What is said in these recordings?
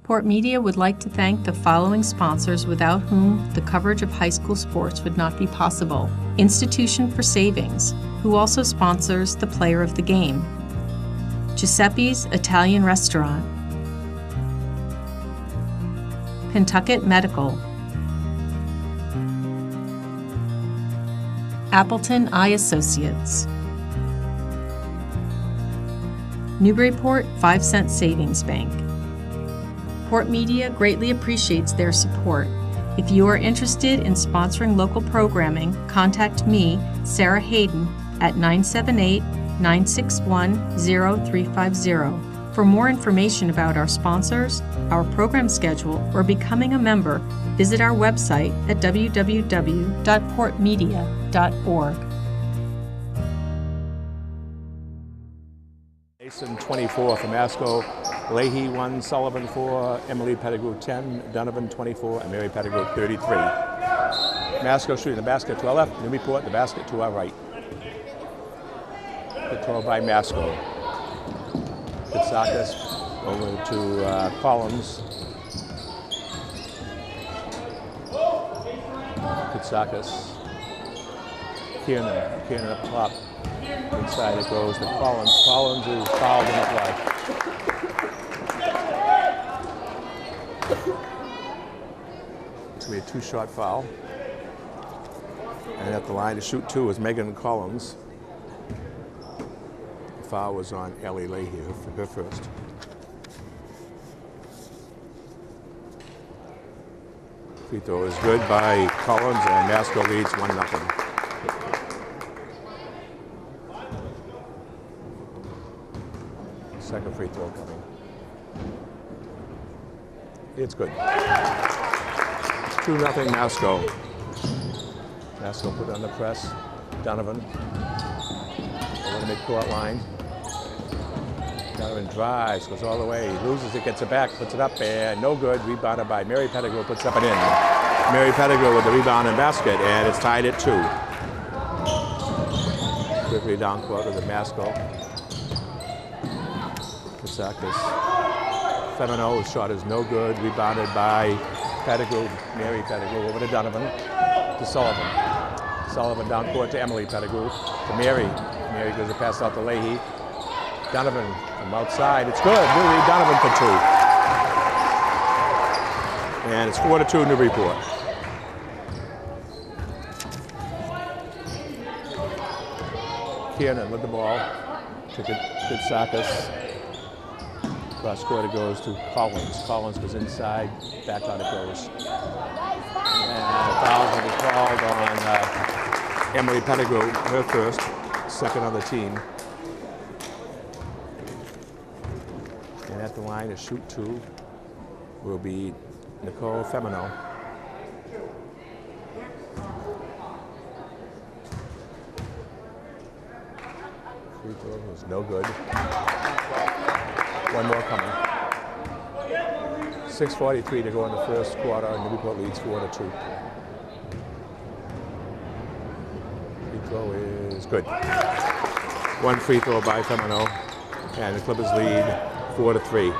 Port Media would like to thank the following sponsors without whom the coverage of high school sports would not be possible. Institution for Savings, who also sponsors the Player of the Game. Giuseppe's Italian Restaurant. Pentucket Medical. Appleton Eye Associates. Newburyport 5-Cent Savings Bank. Port Media greatly appreciates their support. If you are interested in sponsoring local programming, contact me, Sarah Hayden, at 978-961-0350. For more information about our sponsors, our program schedule, or becoming a member, visit our website at www.portmedia.org. Mason 24 for Masco, Leahy 1, Sullivan 4, Emily Pettigrew 10, Donovan 24, and Mary Pettigrew 33. Masco shooting the basket to our left, Newburyport the basket to our right. Good throw by Masco. Kitsakis over to Collins. Kitsakis. Kiernan up top. Inside it goes to Collins. Collins is fouled in the play. It's going to be a two-shot foul. And at the line to shoot two is Megan Collins. The foul was on Ellie Leahy, her first. Free throw is good by Collins, and Masco leads 1-0. Second free throw coming. It's good. 2-0 Masco. Masco put on the press. Donovan. Over the midcourt line. Donovan drives, goes all the way, loses it, gets it back, puts it up, and no good. Rebounded by Mary Pettigrew, puts up and in. Mary Pettigrew with the rebound and basket, and it's tied at 2. Quickly down court with the Masco. Kitsakis. Femino's shot is no good. Rebounded by Pettigrew, Mary Pettigrew over to Donovan, to Sullivan. Sullivan down court to Emily Pettigrew, to Mary. Mary gives a pass out to Leahy. Donovan from outside. It's good. Newbury Donovan for 2. And it's 4-2 Newburyport. Kiernan with the ball. To Kitsakis. Cross court it goes to Collins. Collins goes inside, back out it goes. And the foul will be called on Emily Pettigrew, her first, second on the team. And at the line to shoot 2 will be Nicole Femino. Free throw was no good. One more coming. 6:43 to go in the first quarter, and Newburyport leads 4-2. Free throw is good. One free throw by Femino, and the Clippers lead 4-3.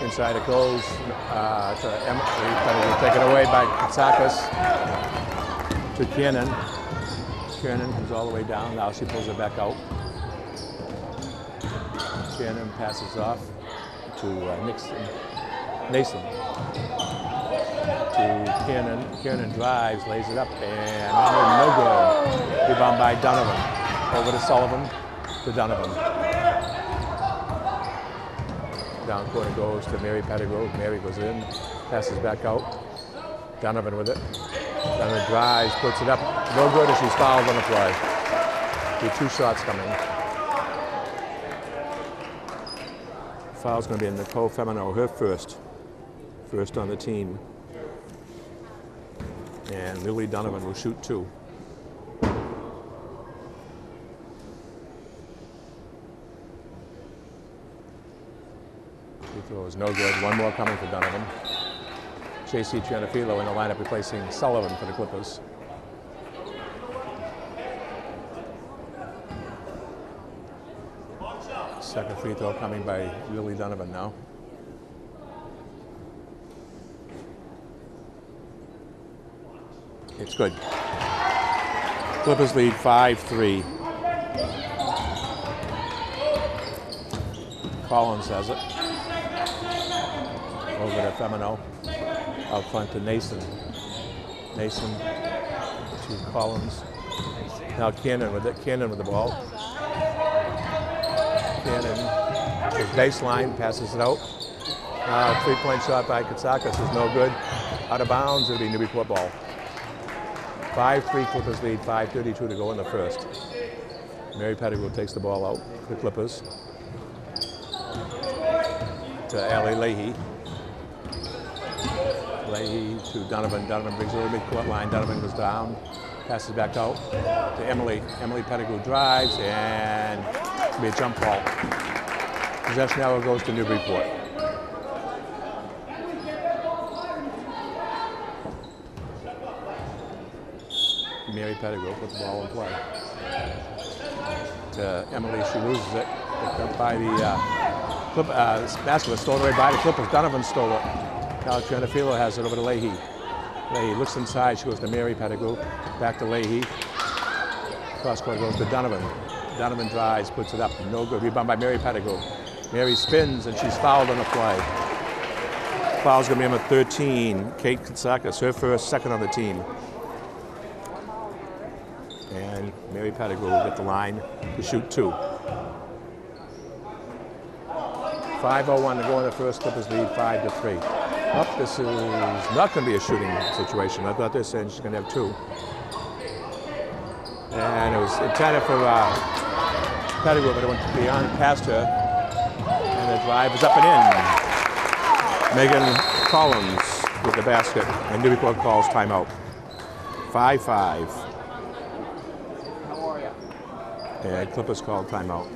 Inside it goes to Emily, taken away by Kitsakis to Kiernan. Kiernan comes all the way down. Now she pulls it back out. Kiernan passes off to Nason. To Kiernan. Kiernan drives, lays it up, and no good. Rebound by Donovan. Over to Sullivan, to Donovan. Down court it goes to Mary Pettigrew. Mary goes in, passes back out. Donovan with it. Donovan drives, puts it up. No good as she's fouled on the play. 2 shots coming. foul's going to be in Nicole Femino, her first on the team. And Lily Donovan will shoot 2. Free throw is no good. One more coming for Donovan. J.C. Trianafilo in the lineup replacing Sullivan for the Clippers. Second free throw coming by Lily Donovan now. It's good. Clippers lead 5-3. Collins has it. Over to Femino. Out front to Nason. Nason to Collins. Now Cannon with it. Cannon with the ball. Cannon, his baseline, passes it out. Three-point shot by Katsakis is no good. Out of bounds, it'll be Newburyport ball. 5-3 Clippers lead, 5:32 to go in the first. Mary Pettigrew takes the ball out for the Clippers. To Allie Leahy. Leahy to Donovan. Donovan brings it to the midcourt line. Donovan goes down, passes back out to Emily. Emily Pettigrew drives, and it'll be a jump ball. Possession arrow goes to Newburyport. Mary Pettigrew puts the ball in play. To Emily, she loses it. Picked up by the Masconomet, stolen away by the Clippers. Donovan stole it. Now Trianafilo has it over to Leahy. Leahy looks inside, she goes to Mary Pettigrew. Back to Leahy. Cross court goes to Donovan. Donovan drives, puts it up, no good. Rebound by Mary Pettigrew. Mary spins and she's fouled on the play. Foul's gonna be number 13, Kate Katsakis, her first, second on the team. And Mary Pettigrew will get the line to shoot 2. 5:01 to go in the first. Clippers lead 5-3. This is not going to be a shooting situation. I thought they're saying she's going to have 2. And it was intended for Pettigrew, but it went beyond past her. And the drive is up and in. Megan Collins with the basket. And Newburyport calls timeout. 5-5. And Clippers called timeout.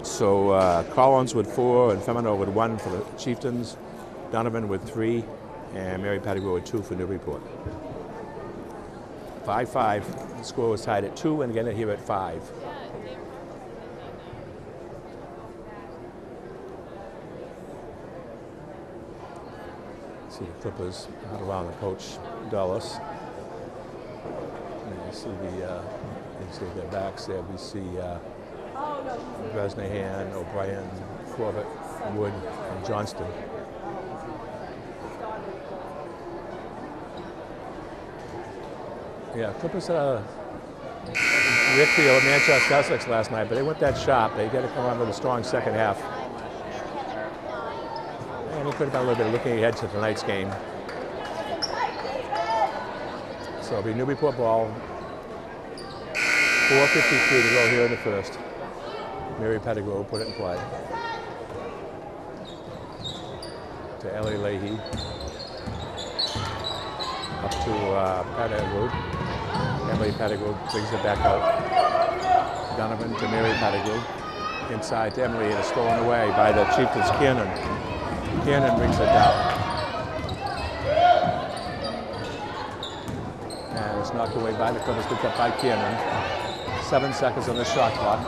So Collins with 4 and Femino with 1 for the Chieftains. Donovan with 3 and Mary Pettigrew with 2 for Newburyport. 5-5. The score was tied at 2 and again here at 5. See the Clippers out around the coach Dulles. And you see their backs there. We see Bresnahan, O'Brien, Corbett, Wood, and Johnston. Yeah, Clippers had a Rick Field, Manchester Essex last night, but they went that sharp. They got to come on with a strong second half. And it could have been a little bit looking ahead to tonight's game. So it'll be Newburyport ball. 4:53 to go here in the first. Mary Pettigrew put it in play. To Ellie Leahy. Up to Pettigrew. Emily Pettigrew brings it back out. Donovan to Mary Pettigrew. Inside to Emily, and it's stolen away by the Chieftains Cannon. Cannon brings it down. And it's knocked away by the Clippers, picked up by Cannon. 7 seconds on the shot clock.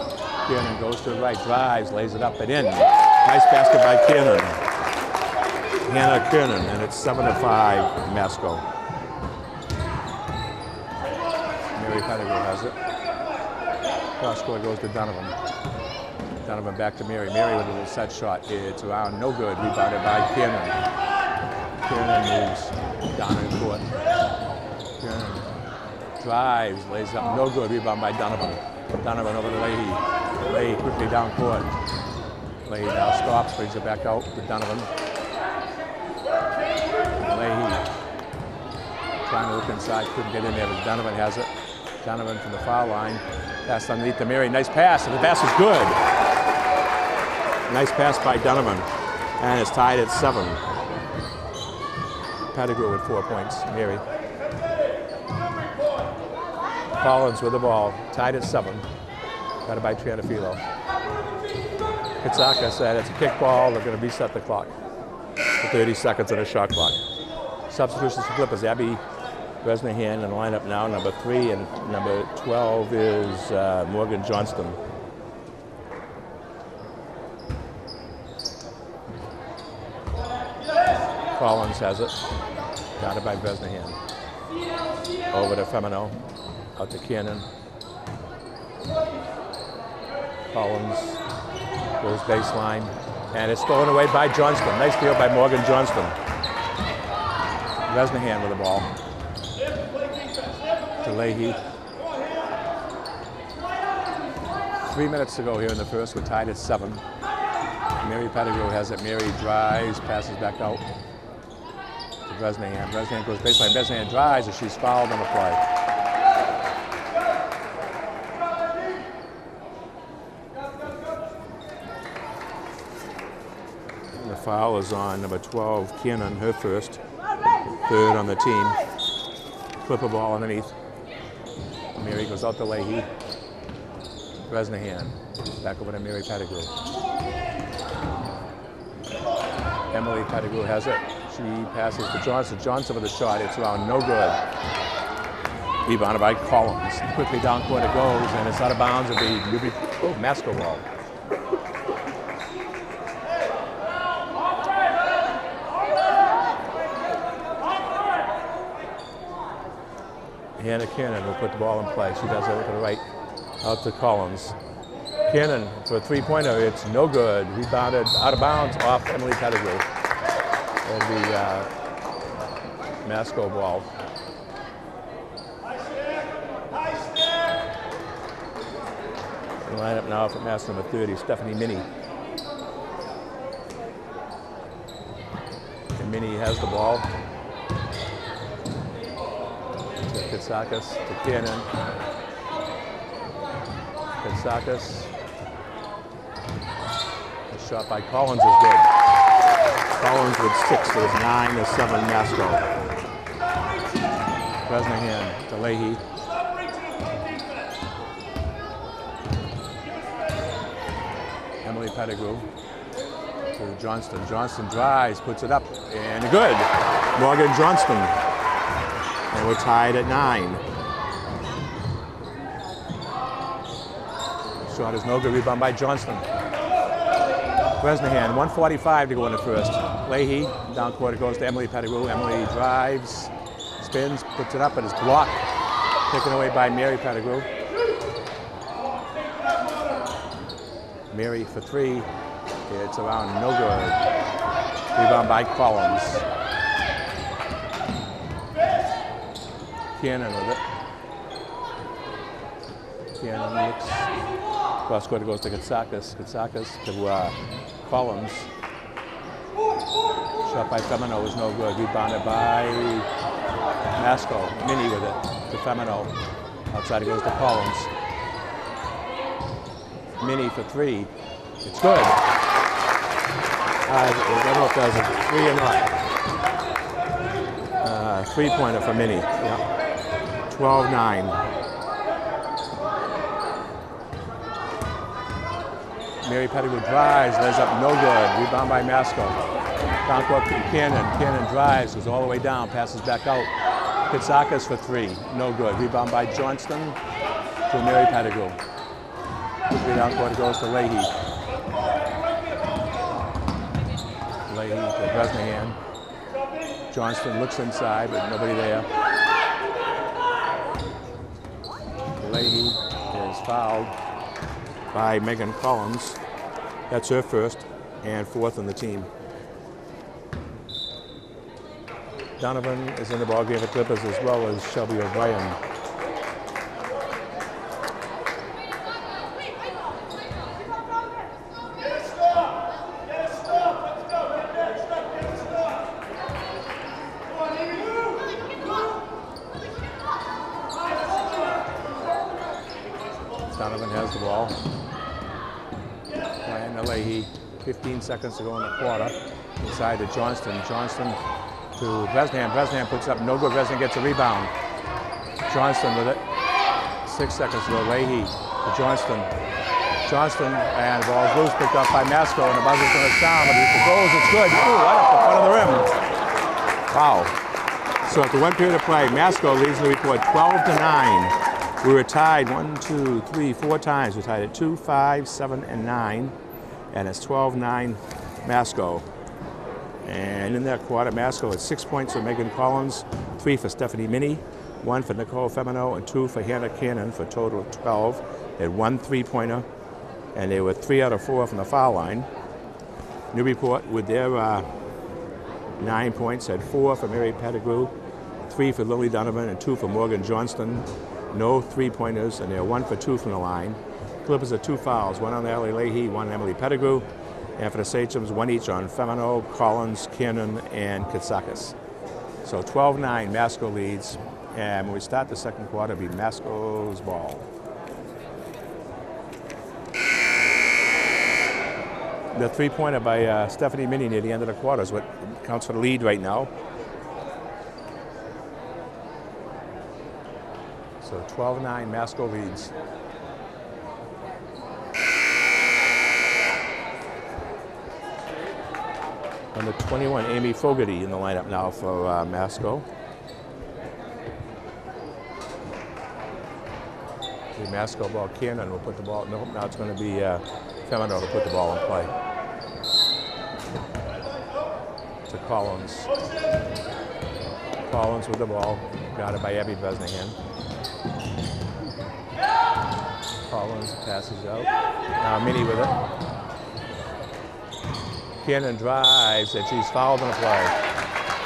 Cannon goes to the right, drives, lays it up and in. Nice basket by Cannon. Hannah Cannon, and it's 7-5 Masco. Mary Pettigrew has it. Cross court goes to Donovan. Donovan back to Mary. Mary with a little set shot. It's around, no good. Rebounded by Cannon. Cannon moves down in court. Cannon drives, lays up, no good. Rebound by Donovan. Donovan over to Leahy. Leahy quickly down court. Leahy now stops, brings it back out to Donovan. Leahy trying to look inside, couldn't get in there, but Donovan has it. Donovan from the foul line. Pass underneath to Mary. Nice pass, and the pass is good. Nice pass by Donovan. And it's tied at 7. Pettigrew with 4 points. Mary. Collins with the ball. Tied at 7. Got it by Trianafilo. Kitsaka said it's a kickball. They're going to reset the clock for 30 seconds on a shot clock. Substitutions for Clippers. Abby Bresnahan in the lineup now. Number 3 and number 12 is Morgan Johnston. Collins has it. Got it by Bresnahan. Over to Femino. Out to Cannon. Collins goes baseline. And it's stolen away by Johnston. Nice steal by Morgan Johnston. Bresnahan with the ball. To Leahy. 3 minutes to go here in the first. We're tied at 7. Mary Pettigrew has it. Mary drives, passes back out to Bresnahan. Bresnahan goes baseline. Bresnahan drives as she's fouled on the play. And the foul is on number 12, Cannon, her first. 3rd on the team. Clipper ball underneath. Mary goes out to Leahy. Bresnahan. Back over to Mary Pettigrew. Emily Pettigrew has it. She passes to Johnson. Johnson with a shot. It's around, no good. Rebounded by Collins. Quickly down court it goes, and it's out of bounds. It'll be Masco ball. Hannah Cannon will put the ball in play. She does it to the right, out to Collins. Cannon for a 3-pointer. It's no good. Rebounded out of bounds off Emily Pettigrew. It'll be Masco ball. The lineup now for Masco number 30, Stephanie Minnie. And Minnie has the ball. To Katsakis, to Cannon. Katsakis. The shot by Collins is good. Collins with 6, so it's 9-7 Masco. Bresnahan to Leahy. Emily Pettigrew to Johnston. Johnston drives, puts it up, and good. Morgan Johnston. And we're tied at 9. Shot is no good. Rebound by Johnston. Bresnahan, 1:45 to go in the first. Leahy, down court it goes to Emily Pettigrew. Emily drives, spins, puts it up, and it's blocked. Taken away by Mary Pettigrew. Mary for 3. It's around, no good. Rebound by Collins. Cannon with it. Cannon looks. Cross court goes to Katsakis. Katsakis to Collins. Shot by Femino is no good. Rebounded by Masco. Minnie with it to Femino. Outside it goes to Collins. Minnie for 3. It's good. I don't know if that was a 3 or not. 3-pointer for Minnie. Yeah. 12-9. Mary Pettigrew drives, lays up, no good. Rebound by Masco. Down court to Cannon. Cannon drives, goes all the way down, passes back out. Katsakis for 3, no good. Rebound by Johnston to Mary Pettigrew. Quickly down court goes to Leahy. Leahy to Bresnahan. Johnston looks inside, but nobody there. Leahy is fouled by Megan Collins. That's her first and 4th on the team. Donovan is in the ballgame for Clippers as well as Shelby O'Brien. Donovan has the ball. Ryan to Leahy. 15 seconds to go in the quarter. Inside to Johnston. Johnston to Bresnahan. Bresnahan puts up no good. Bresnahan gets a rebound. Johnston with it. 6 seconds to go. Leahy to Johnston. Johnston, and the ball's loose, picked up by Masco, and the buzzer's going to sound, but if it goes, it's good. Ooh, right up the front of the rim. Wow. So after 1 period of play, Masco leads Newburyport 12-9. We were tied 1, 2, 3, 4 times. We're tied at 2, 5, 7, and 9, and it's 12-9 Masco. And in that quarter, Masco had 6 points for Megan Collins, 3 for Stephanie Minnie, 1 for Nicole Femino, and 2 for Hannah Cannon for a total of 12. They had 1 3-pointer, and they were 3 out of 4 from the foul line. Newburyport, with their 9 points, had 4 for Mary Pettigrew, 3 for Lily Donovan, and 2 for Morgan Johnston. No 3-pointers, and they're 1 for 2 from the line. Clippers had 2 fouls, 1 on Ellie Leahy, 1 on Emily Pettigrew. And for the Sachems, 1 each on Femino, Collins, Cannon, and Katsakis. So 12-9, Masco leads. And when we start the second quarter, it'll be Masco's ball. The 3-pointer by Stephanie Minnie near the end of the quarter is what counts for the lead right now. So 12-9, Masco leads. Number 21, Amy Fogarty in the lineup now for Masco. The Masco ball, Cannon will put the ball, no, now it's going to be Femino to put the ball in play. To Collins. Collins with the ball, guarded by Abby Bresnahan. Collins passes out. Now Minnie with it. Cannon drives, and she's fouled in the play.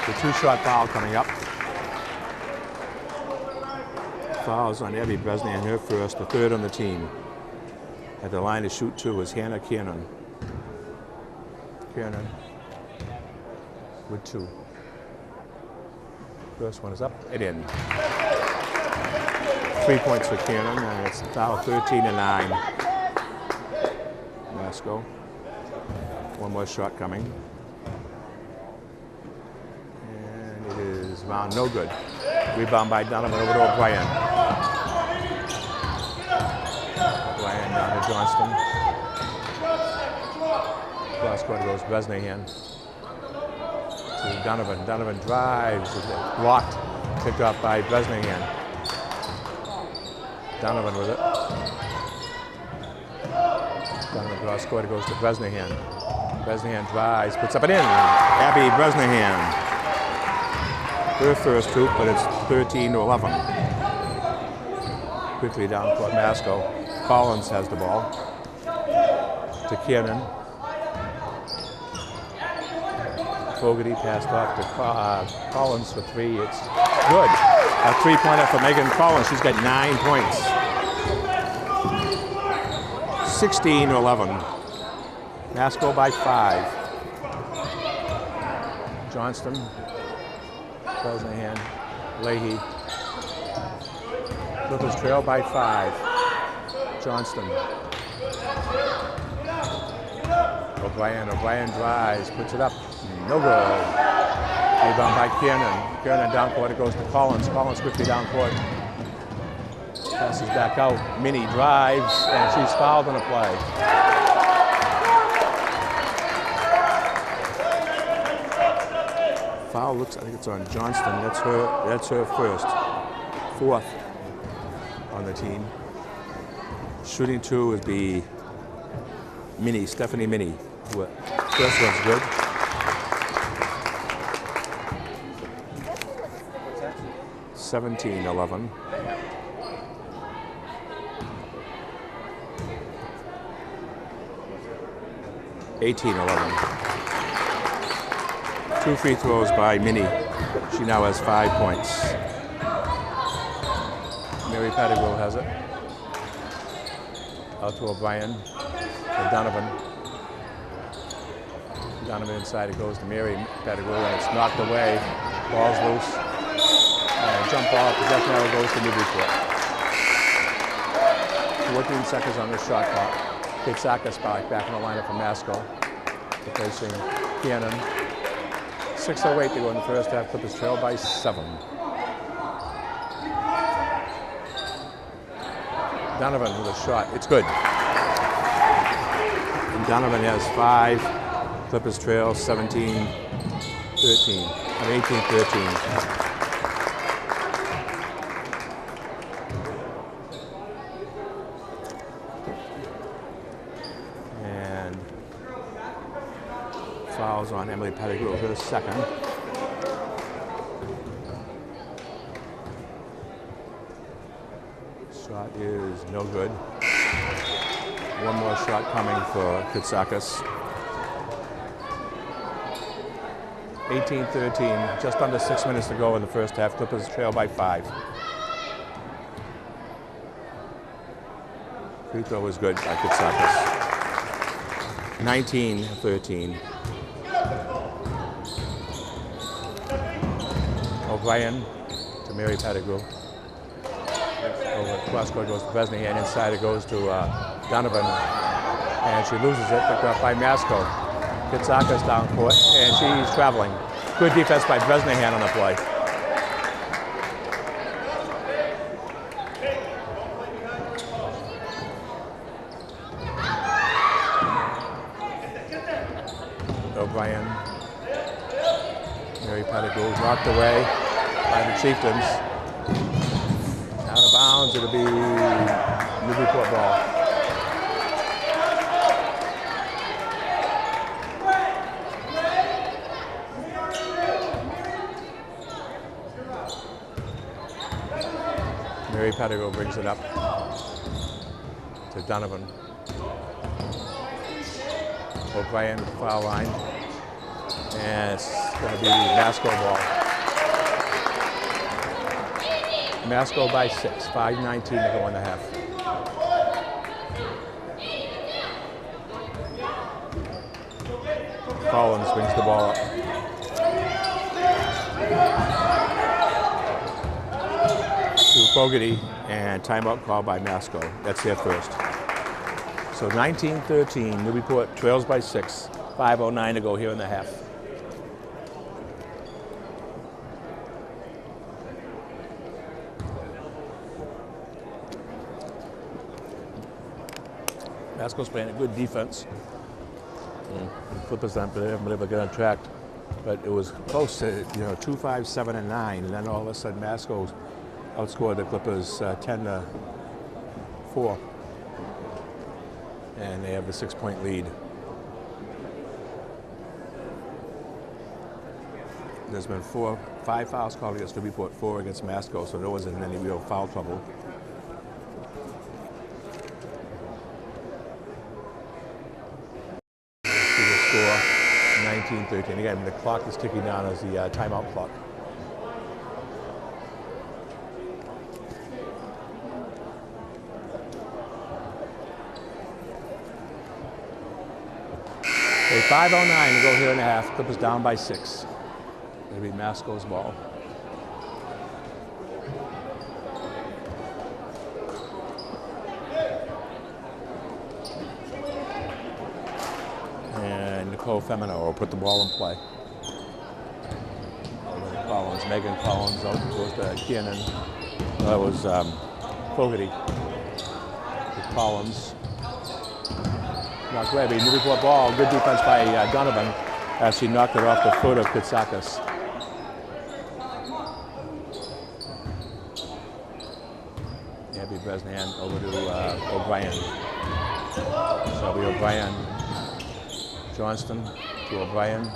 The 2-shot foul coming up. Fouls on Abby Bresnahan, her first, the 3rd on the team. At the line to shoot 2 is Hannah Cannon. Cannon with 2. First one is up and in. 3 points for Cannon, and it's now 13-9. Masco. 1 more shot coming. And it is round no good. Rebound by Donovan over to O'Brien. O'Brien down to Johnston. Cross court goes Bresnahan. To Donovan. Donovan drives. Blocked. Picked up by Bresnahan. Donovan with it. Donovan cross court goes to Bresnahan. Bresnahan drives, puts up and in. Abby Bresnahan. Her first hoop, but it's 13-11. Quickly down court, Masco. Collins has the ball. To Cannon. Fogarty passed off to Collins for 3. It's good. A 3-pointer for Megan Collins. She's got 9 points. 16-11. Masco by 5. Johnston. Bresnahan. Leahy. Clippers trail by 5. Johnston. O'Brien. O'Brien drives, puts it up. No good. Rebound by Cannon. Cannon down court. It goes to Collins. Collins quickly down court. Passes back out. Minnie drives, and she's fouled on the play. Foul looks, I think it's on Johnston. That's her first. 4th on the team. Shooting 2 would be Minnie, Stephanie Minnie. First one's good. $17-11. $18-11. 2 free throws by Minnie. She now has 5 points. Mary Pettigrew has it. Out to O'Brien. To Donovan. Donovan inside, it goes to Mary Pettigrew, and it's knocked away. Ball's loose. And jump ball, possession arrow goes to Newburyport. 14 seconds on the shot clock. Katsakis back in the lineup for Masco. replacing Cannon. 6:08 to go in the first half. Clippers trail by 7. Donovan with a shot. It's good. And Donovan has 5. Clippers trail 17-13. 18-13. And fouls on Emily Pettigrew, her second. Shot is no good. One more shot coming for Kitsakis. 18-13, just under 6 minutes to go in the first half. Clippers trail by 5. Free throw was good by Kitsakis. 19-13. O'Brien to Mary Pettigrew. Over cross court goes to Bresnahan. Inside it goes to Donovan. And she loses it, picked up by Masco. Kitsakis down court, and she's traveling. Good defense by Bresnahan on the play. O'Brien. Mary Pettigrew knocked away by the Chieftains. Out of bounds, it'll be Newburyport ball. Mary Pettigrew brings it up to Donovan. O'Brien at the foul line. And it's going to be Masco ball. Masco by 6, 5:19 to go in the half. Collins brings the ball up. To Fogarty, and timeout called by Masco. That's their first. So 19-13, Newburyport trails by 6, 5:09 to go here in the half. Masco's playing a good defense. Clippers haven't been able to get on track, but it was close to 2, 5, 7, and 9, and then all of a sudden Masco outscored the Clippers 10-4, and they have the 6-point lead. There's been 5 fouls called against Newburyport, 4 against Masco, so there wasn't any real foul trouble. Score 19-13. Again, the clock is ticking down as the timeout clock. Okay, 5:09 to go here in the half. Clippers down by 6. It'll be Masco's ball. And Nicole Femino will put the ball in play. Collins, Megan Collins out goes to Kiernan. That was Fogarty. Collins. Not great, but Newburyport ball. Good defense by Donovan as she knocked it off the foot of Kitsakis. Abby Bresnahan over to O'Brien. So it'll be O'Brien. Johnston to O'Brien.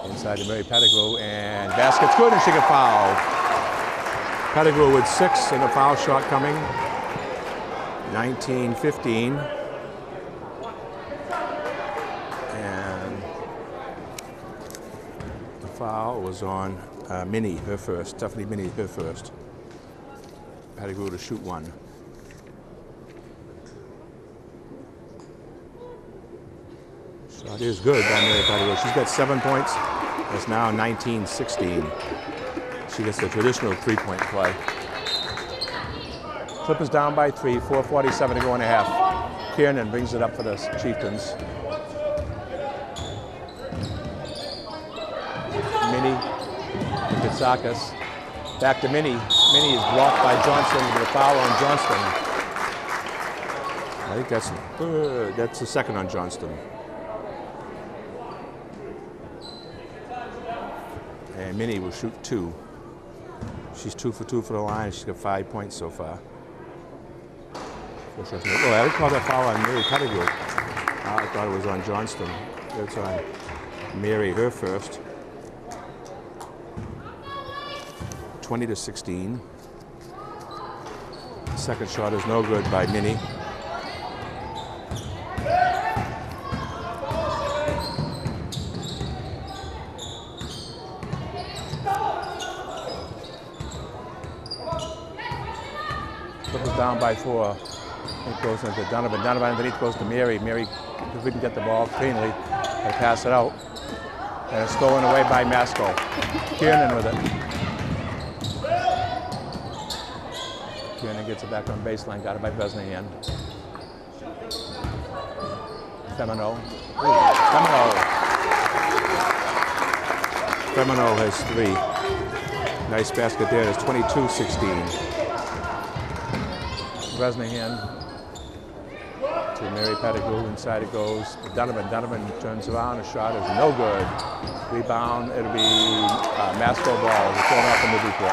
Inside to Mary Pettigrew, and basket's good, and she got fouled. Pettigrew with 6 and a foul shot coming. 19-15. And the foul was on Minnie, her first. Stephanie Minnie, her first. Pettigrew to shoot 1. Shot is good by Mary Pettigrew. She's got 7 points. It's now 19-16. She gets the traditional 3-point play. Clippers down by 3, 4:47 to go in the half. Kiernan brings it up for the Chieftains. Minnie. Katsakis. Back to Minnie. Minnie is blocked by Johnston with a foul on Johnston. I think that's the second on Johnston. And Minnie will shoot 2. She's 2 for 2 for the line. She's got 5 points so far. Oh, I didn't call that foul on Mary Pettigrew. I thought it was on Johnston. It's on Mary, her first. 20-16. Second shot is no good by Minnie. Clippers down by 4. It goes into Donovan. Donovan underneath goes to Mary. Mary couldn't get the ball cleanly. They pass it out. And it's stolen away by Masco. Kiernan with it. Kiernan gets it back on baseline. Got it by Bresnahan. Femino. Femino has 3. Nice basket there. It's 22-16. Bresnahan to Mary Pettigrew. Inside it goes. Donovan. Donovan turns around. A shot is no good. Rebound. It'll be Masco ball. It's going off in Newburyport.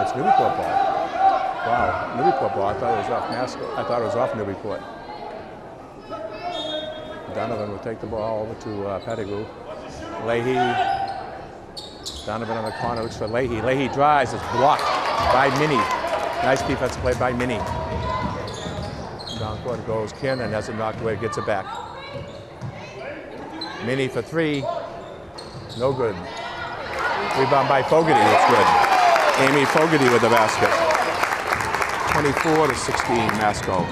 It's Newburyport ball. Wow. Newburyport ball. I thought it was off Masco. I thought it was off Newburyport. Donovan will take the ball over to Pettigrew. Leahy. Donovan on the corner looks for Leahy. Leahy drives. It's blocked by Minnie. Nice defensive play by Minnie. Down court goes Kiernan. Has it knocked away. Gets it back. Minnie for 3. No good. Rebound by Fogarty. It's good. Amy Fogarty with the basket. 24-16 Masco.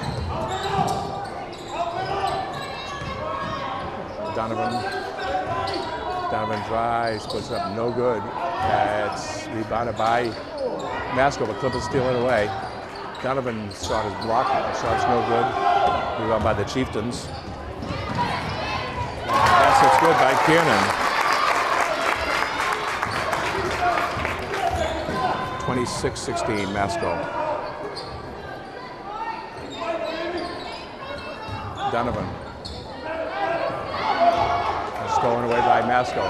Donovan drives, puts up no good. It's rebounded by Masco, but Clippers steal it away. Donovan's shot is blocked. The shot's no good. Rebound by the Chieftains. That's good by Kiernan. 26-16 Masco. Donovan. Stolen away by Masco.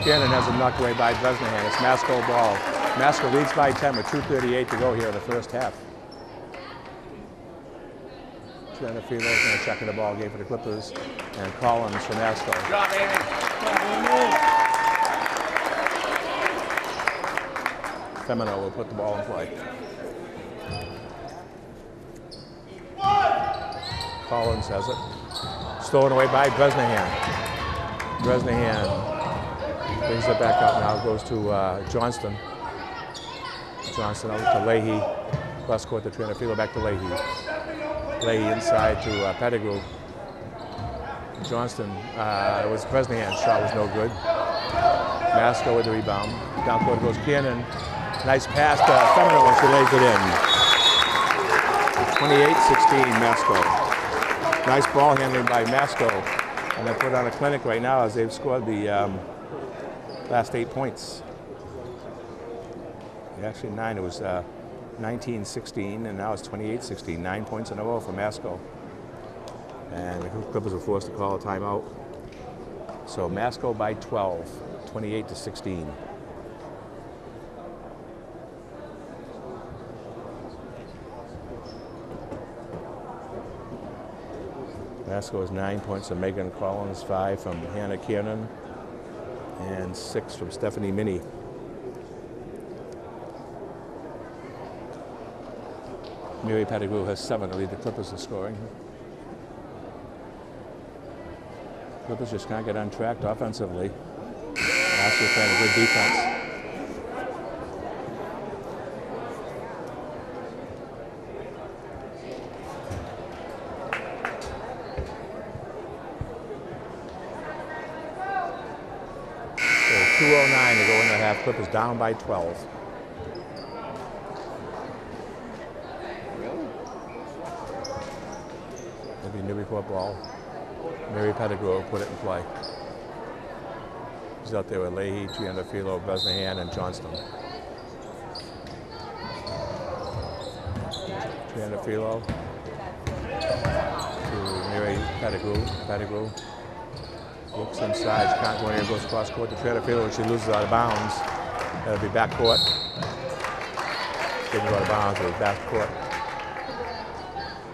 Kiernan has it knocked away by Bresnahan. It's Masco ball. Masco leads by 10 with 2:38 to go here in the first half. Jennifer Filo's going to check in the ball game for the Clippers. And Collins for Masco. Good job, Amy. Femino will put the ball in play. Collins has it. Stolen away by Bresnahan. Bresnahan brings it back up now. Goes to Johnston. Johnston over to Leahy. Cross court to Trina Filo. Back to Leahy. Leahy inside to Pettigrew. Johnston. It was Bresnahan's shot was no good. Masco with the rebound. Down court goes Kiernan. Nice pass to Femino and she lays it in. 28-16 Masco. Nice ball handling by Masco. And they put on a clinic right now as they've scored the last 8 points. Actually 9, it was 19-16 and now it's 28-16. 9 points in a row for Masco. And the Clippers were forced to call a timeout. So Masco by 12, 28-16. Masco has 9 points from Megan Collins, 5 from Hannah Kiernan, and 6 from Stephanie Minnie. Mary Pettigrew has 7 to lead the Clippers in scoring. Clippers just can't get untracked offensively. Masco playing a good defense. So 2:09 to go in the half. Clippers down by 12. It'll be Newburyport ball. Mary Pettigrew will put it in play. He's out there with Leahy, Triandafilo, Bresnahan, and Johnston. Triandafilo to Mary Pettigrew. Pettigrew looks inside. She can't go anywhere. Goes cross court to Triandafilo, and she loses out of bounds. That'll be back court. Didn't go out of bounds. It was back court.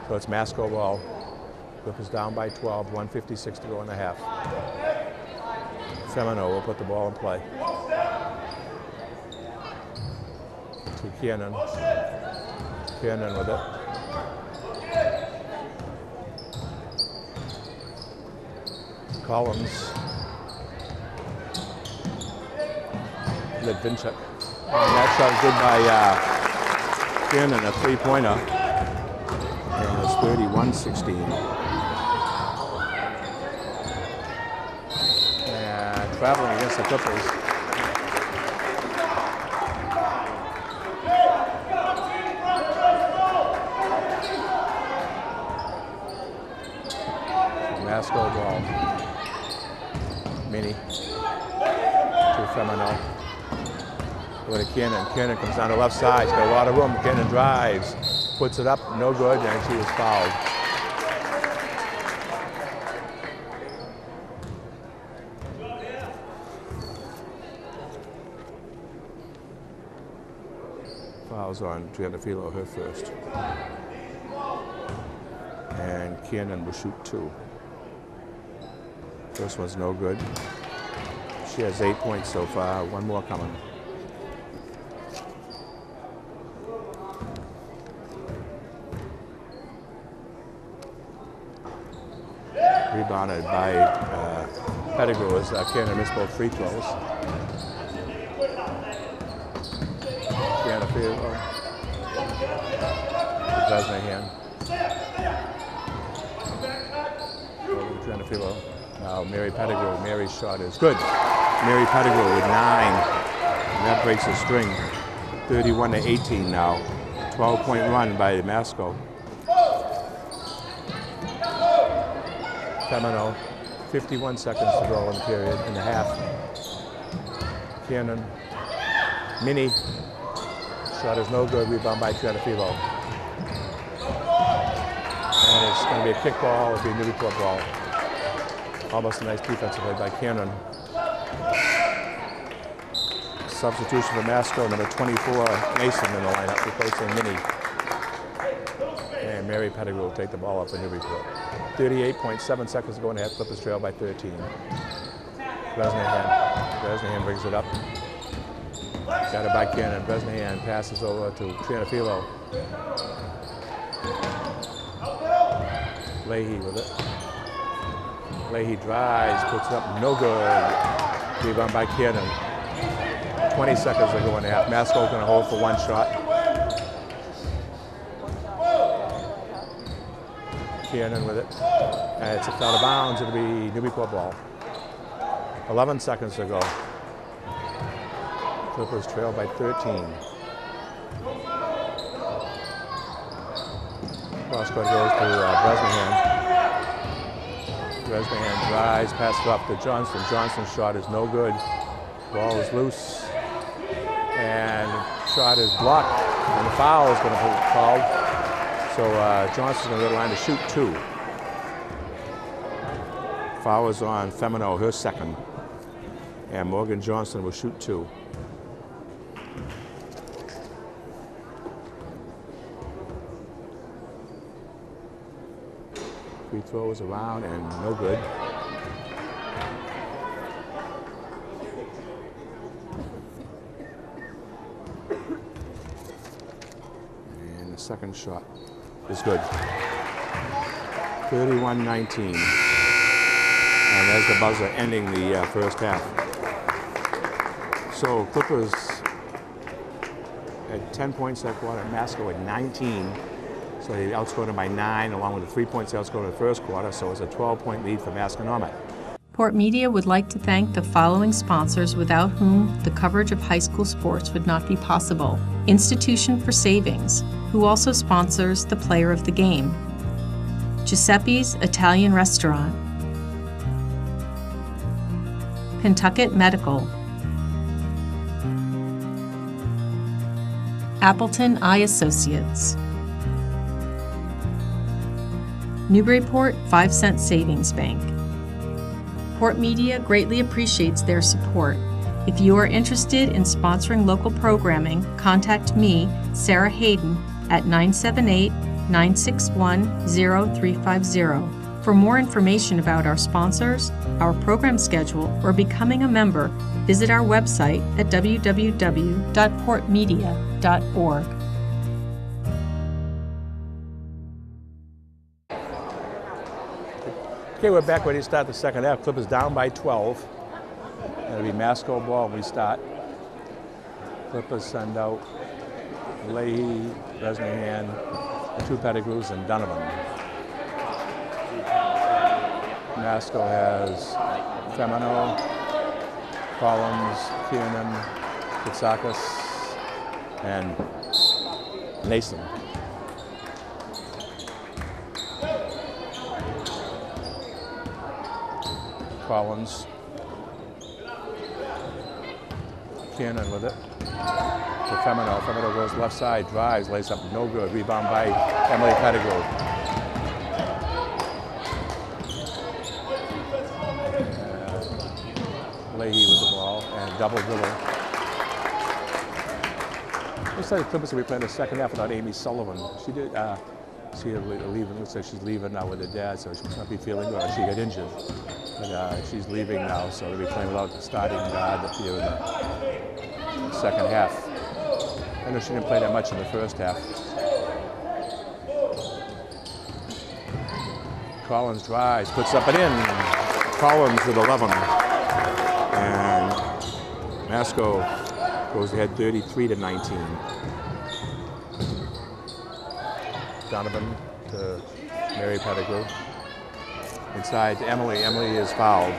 So it's Masco ball. Clippers down by 12. 1:56 to go in the half. Femino will put the ball in play. To Kiernan. Kiernan with it. Collins. Litvinchuk. And that shot good by Kiernan, a three-pointer. And it's 31-16. Traveling against the Clippers. Masco ball. Mini to Femino. With a Kiernan. Kiernan comes down the left side. She's got a lot of room. Kiernan drives. Puts it up. No good. And she was fouled. Fouls on Triandafilo, her first. And Kiernan will shoot 2. First one's no good. She has 8 points so far. One more coming. Rebounded by Pettigrew as Kiernan missed both free throws. Triandafilo. Bresnahan. Triandafilo. Now Mary Pettigrew. Mary's shot is good. Mary Pettigrew with 9. And that breaks the string. 31-18 now. 12-point run by Masco. Femino. 51 seconds to go in the period, in the half. Kiernan. Mini. Shot is no good. Rebound by Triandafilo. And it's going to be a kick ball. It'll be a Newburyport ball. Almost a nice defensive play by Kiernan. Substitution for Masco, number 24, Mason in the lineup, replacing Mini. And Mary Pettigrew will take the ball up for Newburyport. 38.7 seconds to go in the half. Clippers trail by 13. Bresnahan brings it up. Got it by Kiernan. Bresnahan passes over to Triandafilo. Leahy with it. Leahy drives, puts it up, no good. Rebound by Kiernan. 20 seconds to go in the half. Masco's going to hold for one shot. Kiernan with it. And it's out of bounds. It'll be Newburyport ball. 11 seconds to go. Clippers trail by 13. Cross court goes to Bresnahan. Bresnahan drives, passes off to Johnston. Johnston's shot is no good. Ball is loose. And shot is blocked. And the foul is going to be called. So Johnston's going to go to the line to shoot 2. Foul is on Femino, her second. And Morgan Johnston will shoot 2. Free throws around and no good. And the second shot is good. 31-19. And there's the buzzer ending the first half. So Clippers at 10 points that quarter, Masco at 19. So they outscored them by 9, along with the 3 points they outscored in the first quarter. So it's a 12-point lead for Masconomet. Port Media would like to thank the following sponsors without whom the coverage of high school sports would not be possible. Institution for Savings, who also sponsors the Player of the Game. Giuseppe's Italian Restaurant, Pentucket Medical, Appleton Eye Associates, Newburyport 5-Cent Savings Bank. Port Media greatly appreciates their support. If you are interested in sponsoring local programming, contact me, Sarah Hayden, at 978-961-0350. For more information about our sponsors, our program schedule, or becoming a member, visit our website at www.portmedia.org. Okay, we're back ready to start the second half. Clippers down by 12. It'll be Masco ball when we start. Clippers send out Leahy, Bresnahan, the two Pettigrews, and Donovan. Masco has Femino, Collins, Kiernan, Kitsakis, and Nason. Collins, Kiernan with it. To Femino. Femino goes left side, drives, lays up, no good. Rebound by Emily Pettigrew. Leahy with the ball and double dribble. Looks like the Clippers will be playing the second half without Amy Sullivan. She did. She leaving. Looks like she's leaving now with her dad, so she must not be feeling well. She got injured, but she's leaving now, so they'll be playing without the starting guard up here in the second half. I know she didn't play that much in the first half. Collins drives, puts up and in. Collins with 11. And Masco goes ahead 33-19. Donovan to Mary Pettigrew. Inside to Emily. Emily is fouled.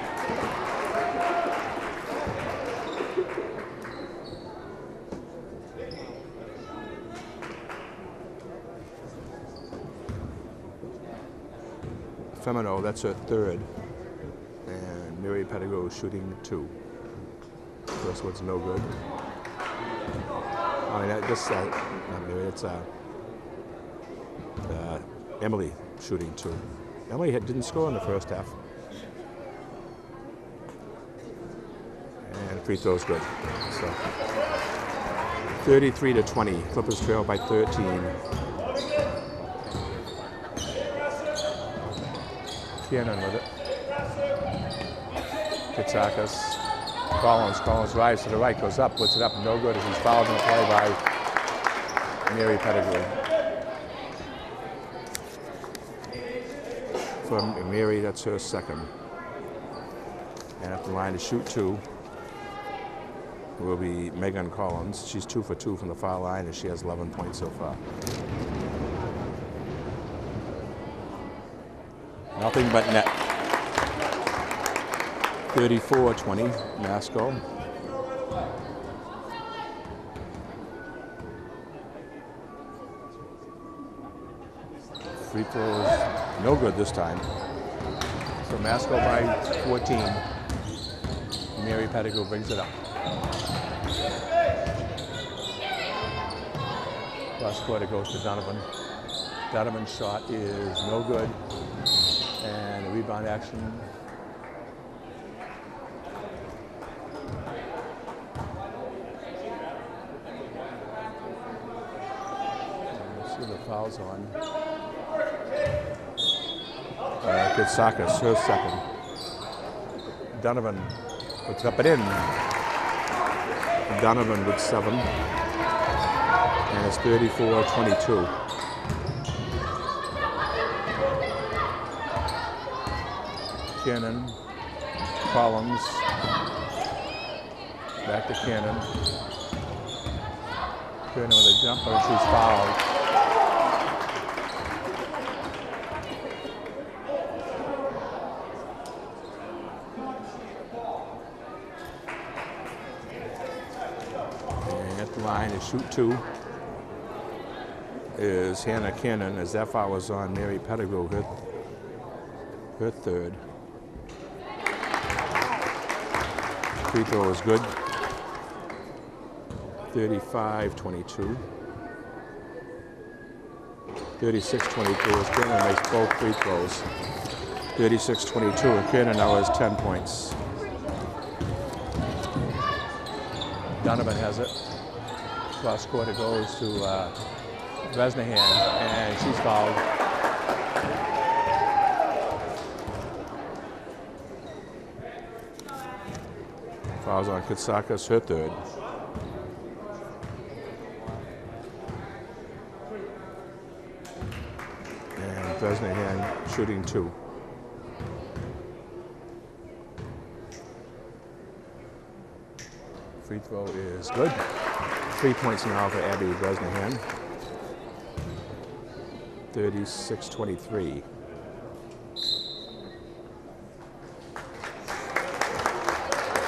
Femino, that's her third. And Mary Pettigrew shooting 2. First one's no good. I mean, not Mary, it's Emily shooting 2. Emily didn't score in the first half. And free throw's good. So 33-20. Clippers trail by 13. Kiernan with it. Kitsakis. Collins drives to the right, goes up, puts it up, no good as he's fouled in the play by Mary Pettigrew. For Mary, that's her second. And at the line to shoot 2 will be Megan Collins. She's 2 for 2 from the foul line, and she has 11 points so far. Nothing but net. 34-20, Masco. Free throws, no good this time. So Masco by 14. Mary Pettigrew brings it up. Last quarter goes to Donovan. Donovan's shot is no good. And a rebound action. Let's see the fouls on. Kitsakis, her second. Donovan puts up and in. Donovan with 7. And it's 34-22. Kiernan, Collins, back to Kiernan. Kiernan with a jumper, and she's fouled. And at the line to shoot 2 is Hannah Kiernan, as that foul was on Mary Pettigrew. her third. Free throw is good. 35-22. 36-22 as Cannon makes both free throws. 36-22 and Cannon now has 10 points. Donovan has it. Cross court it goes to Bresnahan, and she's fouled. Fouls on Kitsakis, her third. And Bresnahan shooting two. Free throw is good. 3 points now for Abby Bresnahan. 36-23.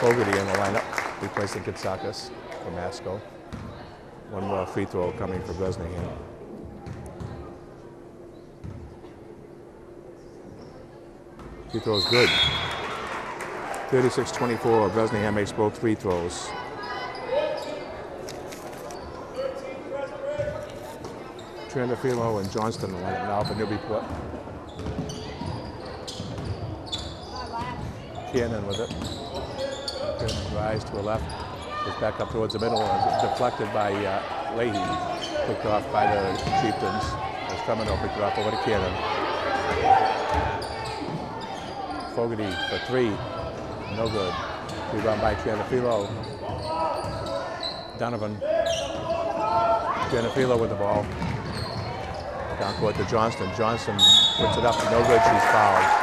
Fogarty in the lineup, replacing Kitsakis for Masco. One more free throw coming for Bresnahan. Free throw is good. 36-24, Bresnahan makes both free throws. Trandafilo and Johnston in the lineup now for Newburyport. Cannon with it. Rise to the left, goes back up towards the middle, and deflected by Leahy. Picked off by the Chieftains. As Femino picked it off over to Cannon. Fogarty for three, no good. Rebound by Trandafilo. Donovan. Trandafilo with the ball. Down court to Johnston. Johnston puts it up, no good, she's fouled.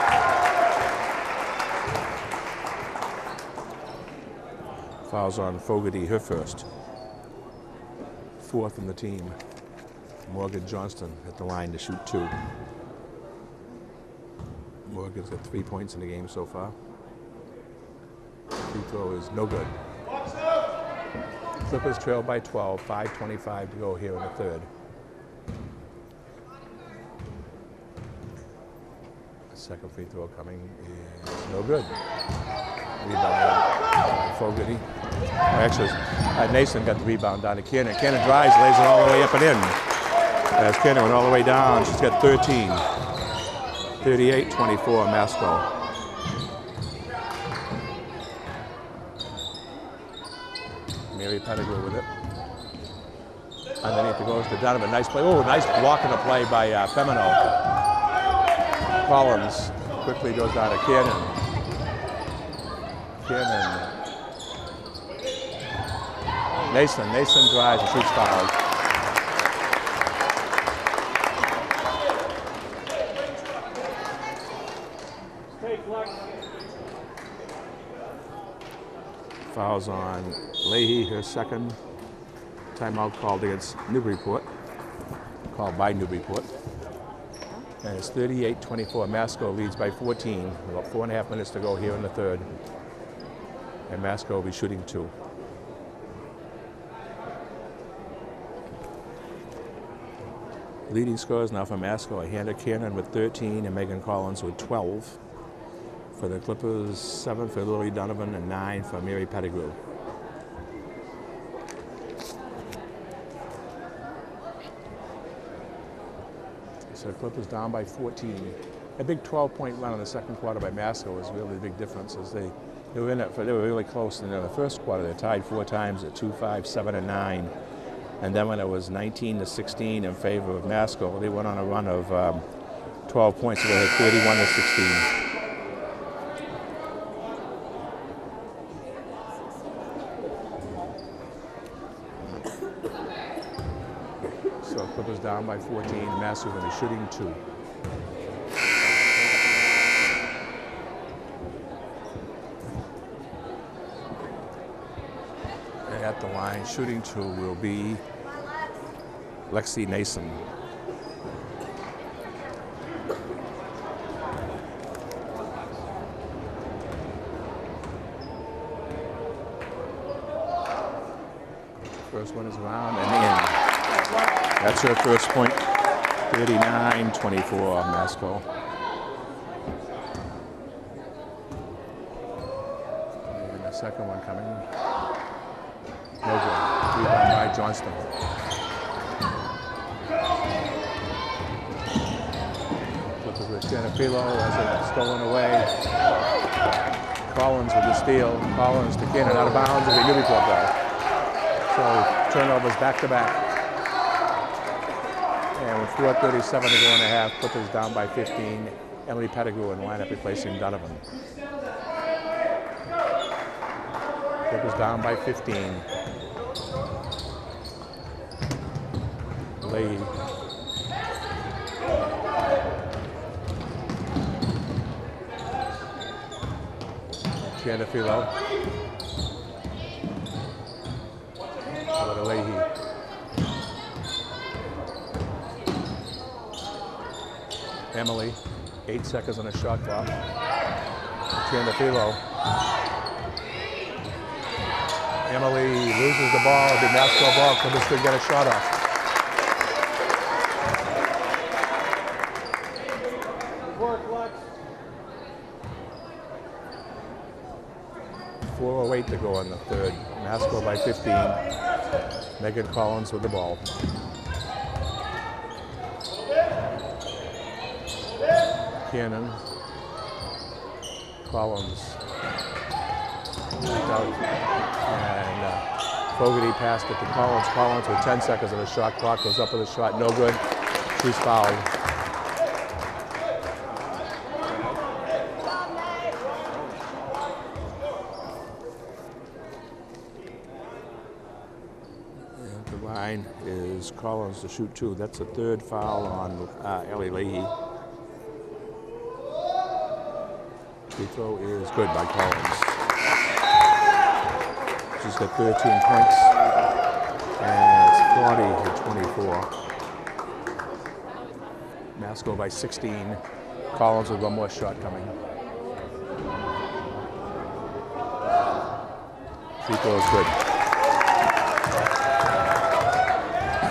Fouls on Fogarty, her first. Fourth in the team. Morgan Johnston at the line to shoot two. Morgan's got 3 points in the game so far. Free throw is no good. Clippers trail by 12, 5:25 to go here in the third. Second free throw coming is no good. Rebound Fogarty. Actually, Nason got the rebound down to Cannon. Cannon drives, lays it all the way up and in. As Cannon went all the way down, she's got 13. 38-24 Masco. Mary Pettigrew with it. Underneath it goes to Donovan. Nice play. Oh, nice blocking the play by Femino. Collins quickly goes down to Cannon. Cannon. Nason drives and shoots fouled. Fouls on Leahy, her second. Timeout called against Newburyport. Called by Newburyport. And it's 38-24. Masco leads by 14. About 4.5 minutes to go here in the third. And Masco will be shooting two. Leading scorers now for Masco. Hannah Cannon with 13 and Megan Collins with 12. For the Clippers, 7 for Lily Donovan and 9 for Mary Pettigrew. So Clippers down by 14. A big 12-point run in the second quarter by Masco was really the big difference. As they were in it they were really close. And in the first quarter, they tied 4 times at 2, 5, 7, and 9. And then when it was 19-16 in favor of Masco, they went on a run of 12 points. So they had 31-16. So Clippers down by 14. Masco going to be shooting two. And at the line, shooting two will be Lexi Nason. First one is around and in. That's her first point. 39-24 Masco. second one coming. No good. Rebound by Johnston. Clippers with Gianafilo as it's stolen away. Collins with the steal. Collins to Cannon out of bounds. It'll be Newburyport ball. So turnovers back to back. And with 4:37 to go in the half, Clippers down by 15. Emily Pettigrew in lineup replacing Donovan. Clippers down by 15. Leahy. Gianafilo. Over to Leahy. Emily, 8 seconds on a shot clock. Gianafilo. Emily loses the ball. The Masco ball. Clippers could get a shot off. Work, Lex. 4:08 to go in the third. Masco by 15. Megan Collins with the ball. Cannon. Collins. Out. And Fogarty passed it to Collins. Collins with 10 seconds on the shot clock goes up with a shot. No good. She's fouled. And the line is Collins to shoot 2. That's a third foul on Ellie Leahy. Free throw is good by Collins. She's got 13 points, and it's 40-24. Masco by 16. Collins with one more shot coming. Free throw is good.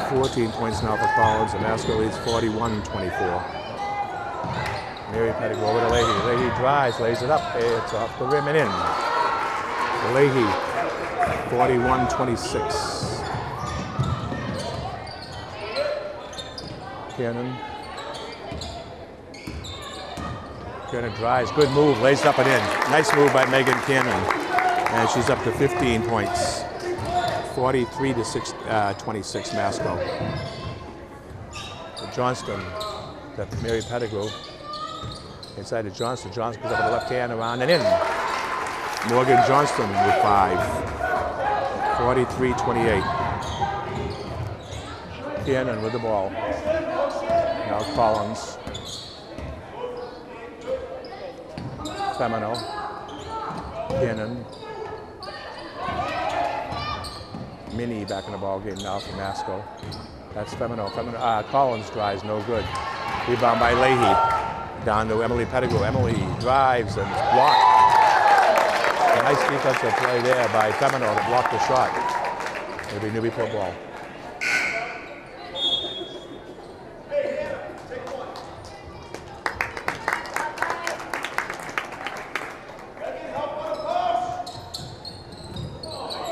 14 points now for Collins, and Masco leads 41-24. Mary Pettigrew over to Leahy. Leahy drives, lays it up. It's off the rim and in. Leahy. 41-26. Cannon. Cannon drives. Good move. Lays up and in. Nice move by Megan Cannon. And she's up to 15 points. 43-26 Masco. Johnston. That's Mary Pettigrew. Inside to Johnston. Johnston goes up with the left hand around and in. Morgan Johnston with 5. 43-28. Cannon with the ball. Now Collins. Femino. Cannon. Minnie back in the ball game now for Masco. That's Femino. Collins drives, no good. Rebound by Leahy. Down to Emily Pettigrew. Emily drives and blocked. A nice defensive play there by Femino to block the shot. It'll be Newburyport ball.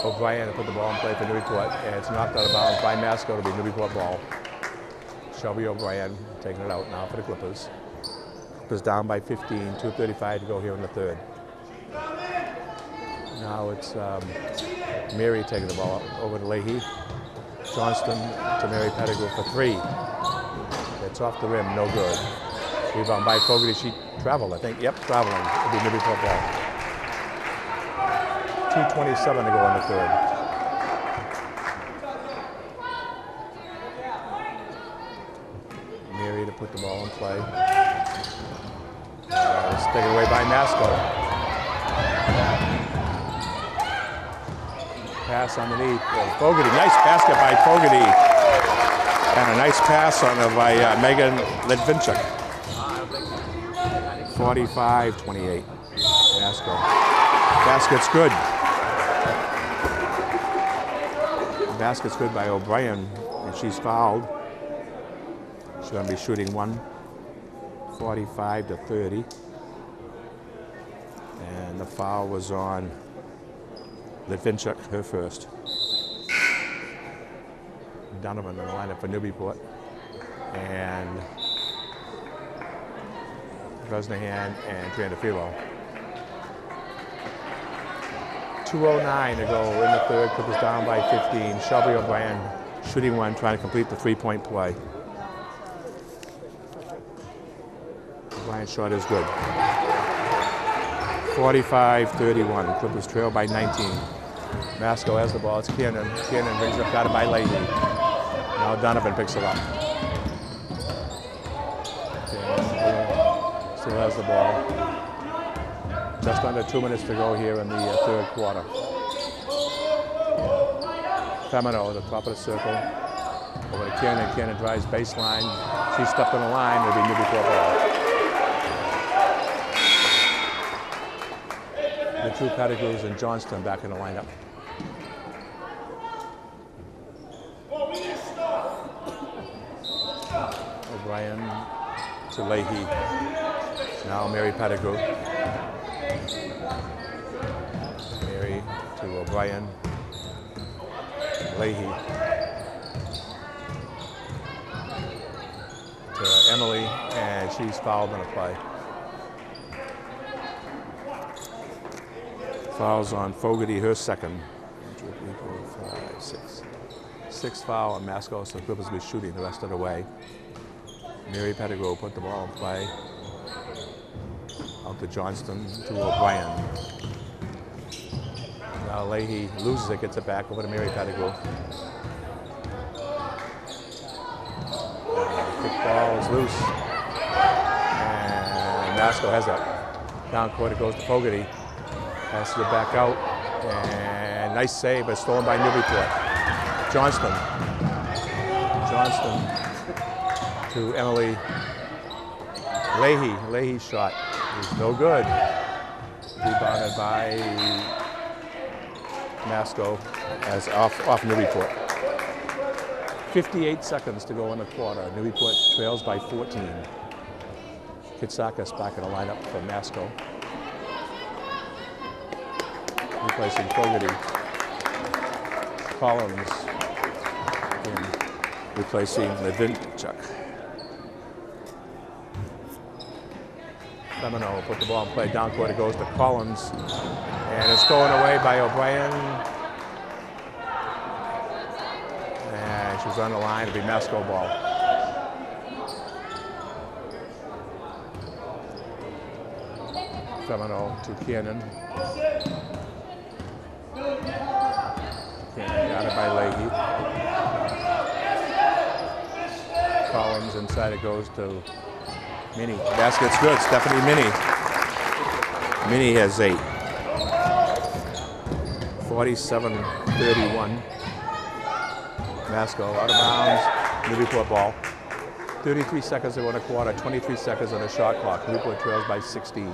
O'Brien to put the ball in play for Newburyport, and it's knocked out of bounds by Masco. It'll be Newburyport ball. Shelby O'Brien taking it out now for the Clippers. Clippers down by 15, 2:35 to go here in the third. Now it's Mary taking the ball over to Leahy. Johnston to Mary Pettigrew for 3. It's off the rim, no good. Rebound by Fogarty. She traveled, I think. Yep, traveling. It'll be Newburyport ball. 2:27 to go in the third. Mary to put the ball in play. It's taken away by Masco. Pass underneath. Fogarty, nice basket by Fogarty. And a nice pass on by Megan Ledvinchuk. 45-28. Masco. Basket's good. Basket's good by O'Brien, and she's fouled. She's going to be shooting 45-30. And the foul was on Litvinchuk, her first. Donovan in the lineup for Newburyport. And Bresnahan and Triandafilo. 2:09 to go in the third. Clippers down by 15. Shelby O'Brien shooting one, trying to complete the three-point play. O'Brien's shot is good. 45-31. Clippers trail by 19. Masco has the ball. It's Kiernan. Kiernan brings it up, got it by Leahy. Now Donovan picks it up. Still has the ball. Just under 2 minutes to go here in the third quarter. Femino at the top of the circle. Over to Kiernan. Kiernan drives baseline. She stepped on the line. It'll be Newburyport ball. The two Pettigrews and Johnston back in the lineup. O'Brien to Leahy. Now Mary Pettigrew. Mary to O'Brien. Leahy. To Emily, and she's fouled on a play. Fouls on Fogarty, her second. 2, 3, 4, 5, 6. 6 foul on Masco, so Clippers will be shooting the rest of the way. Mary Pettigrew put the ball in play. Out to Johnston, to O'Brien. Now Leahy loses it, gets it back over to Mary Pettigrew. Kick ball is loose. And Masco has that. Down court it goes to Fogarty. Passes it back out. And nice save, but stolen by Newburyport. Johnston. Johnston to Emily. Leahy. Leahy's shot is no good. Rebounded by Masco as off Newburyport. 58 seconds to go in the quarter. Newburyport trails by 14. Kitsakis back in the lineup for Masco. Replacing Fogarty. Collins replacing Litvinchuk. Femino put the ball in play. Down court it goes to Collins. And it's stolen away by O'Brien. And she's on the line. It'll be Masco ball. Femino to Kiernan. Kiernan got it by Leahy. Collins inside it goes to Minnie. Basket's good. Stephanie Minnie. Minnie has 8. 47-31. Masco out of bounds. Newburyport ball. 33 seconds to go in a quarter. 23 seconds on the shot clock. Newburyport trails by 16.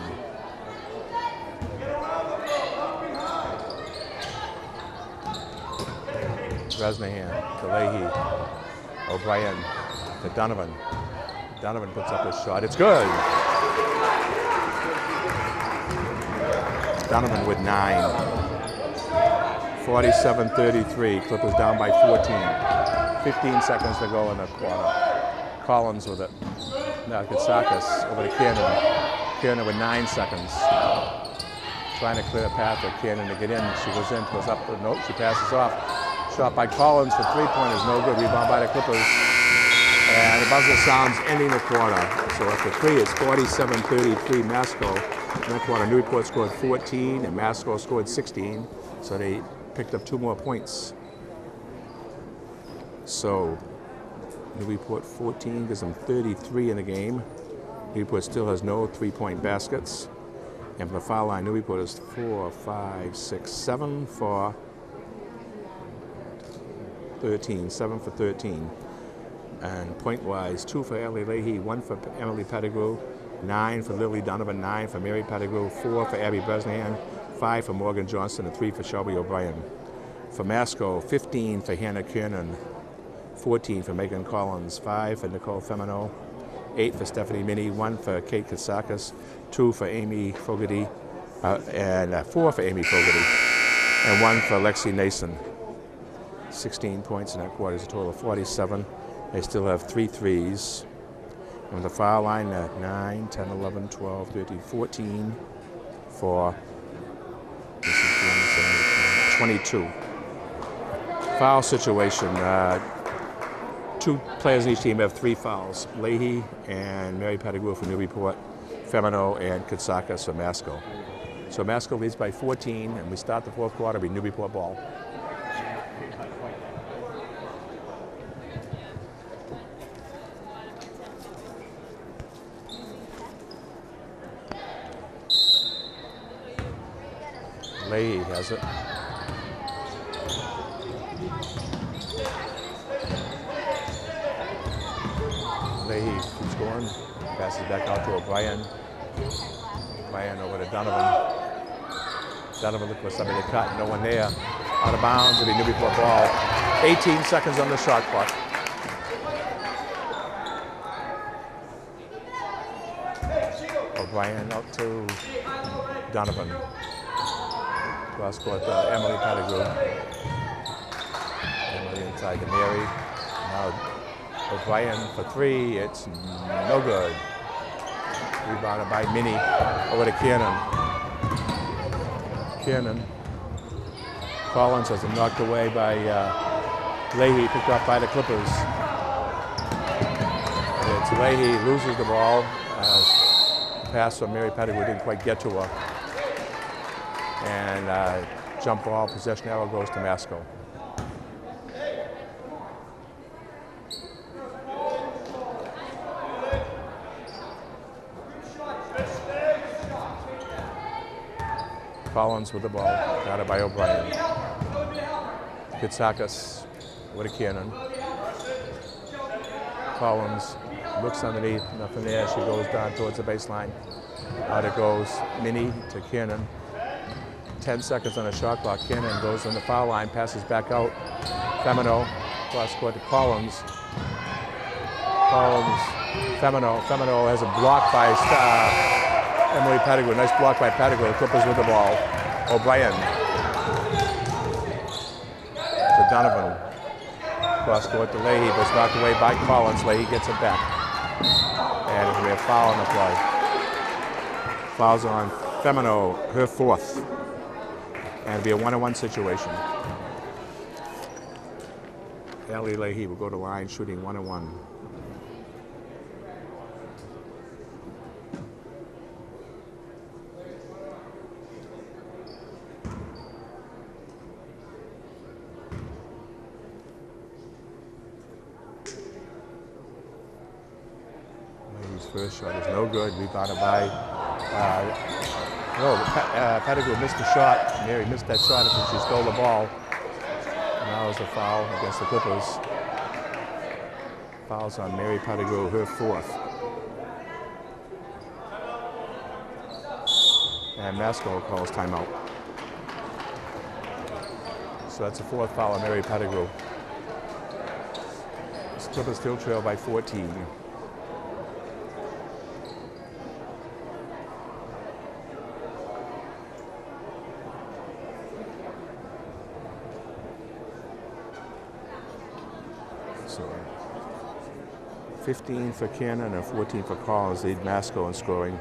Bresnahan to Leahy. O'Brien to Donovan. Donovan puts up his shot. It's good. Donovan with 9. 47-33. Clippers down by 14. 15 seconds to go in the quarter. Collins with it. Now Kitsakis over to Kiernan. Kiernan with 9 seconds. Trying to clear a path for Kiernan to get in. She goes in, goes up. Nope, she passes off. Shot by Collins for three-pointers, no good. Rebound by the Clippers. And the buzzer sounds ending the quarter. So after 3, it's 47-33 Masco. In that quarter, Newburyport scored 14 and Masco scored 16. So they picked up 2 more points. So Newburyport 14 gives them 33 in the game. Newburyport still has no 3-point baskets. And from the foul line, Newburyport is 4, 5, 6, 7 for 13, 7 for 13. And point-wise, 2 for Ellie Leahy, 1 for Emily Pettigrew, 9 for Lily Donovan, 9 for Mary Pettigrew, 4 for Abby Bresnahan, 5 for Morgan Johnston, and 3 for Shelby O'Brien. For Masco, 15 for Hannah Kiernan, 14 for Megan Collins, 5 for Nicole Femino, 8 for Stephanie Minnie, 1 for Kate Kitsakis, 2 for Amy Fogarty, and 4 for Amy Fogarty. and 1 for Lexi Nason. 16 points in that quarter is a total of 47. They still have 3 threes. And with the foul line at 9, 10, 11, 12, 13, 14 for 22. Foul situation. 2 players in each team have 3 fouls. Leahy and Mary Pettigrew from Newburyport, Femino and Katsakis from Masco. So Masco leads by 14, and we start the 4th quarter with Newburyport ball. Leahy has it. Leahy keeps going, passes back out to O'Brien. O'Brien over to Donovan. Donovan looking for somebody to cut, no one there. Out of bounds, it'll be Newburyport ball. 18 seconds on the shot clock. O'Brien out to Donovan. Cross court, Emily Pettigrew. Emily inside to Mary. Now O'Brien for 3, it's no good. Rebounded by Minnie over to Kiernan. Kiernan. Collins has it knocked away by Leahy, picked up by the Clippers. It's Leahy loses the ball as pass from Mary Pettigrew didn't quite get to her. And jump ball, possession arrow goes to Masco. Collins with the ball, got it by O'Brien. Katsakis with a Kiernan. Collins looks underneath, nothing there. She goes down towards the baseline. Out it goes, Minnie to Kiernan. 10 seconds on the shot clock. Kiernan goes on the foul line, passes back out. Femino, cross court to Collins. Collins, Femino has a block by Emily Pettigrew. Nice block by Pettigrew. The Clippers with the ball. O'Brien to Donovan. Cross court to Leahy, but it's knocked away by Collins. Leahy gets it back. And it'll be a foul on the play. Fouls on Femino, her 4th. And it'll be a 1-on-1 situation. Ellie Leahy will go to line shooting 1-on-1. First shot is no good. Rebounded by Pettigrew missed the shot. Mary missed that shot after she stole the ball. Now is a foul against the Clippers. Fouls on Mary Pettigrew, her 4th. And Masco calls timeout. So that's a 4th foul on Mary Pettigrew. The Clippers still trail by 14. So 15 for Kiernan and 14 for Collins lead Masco in scoring.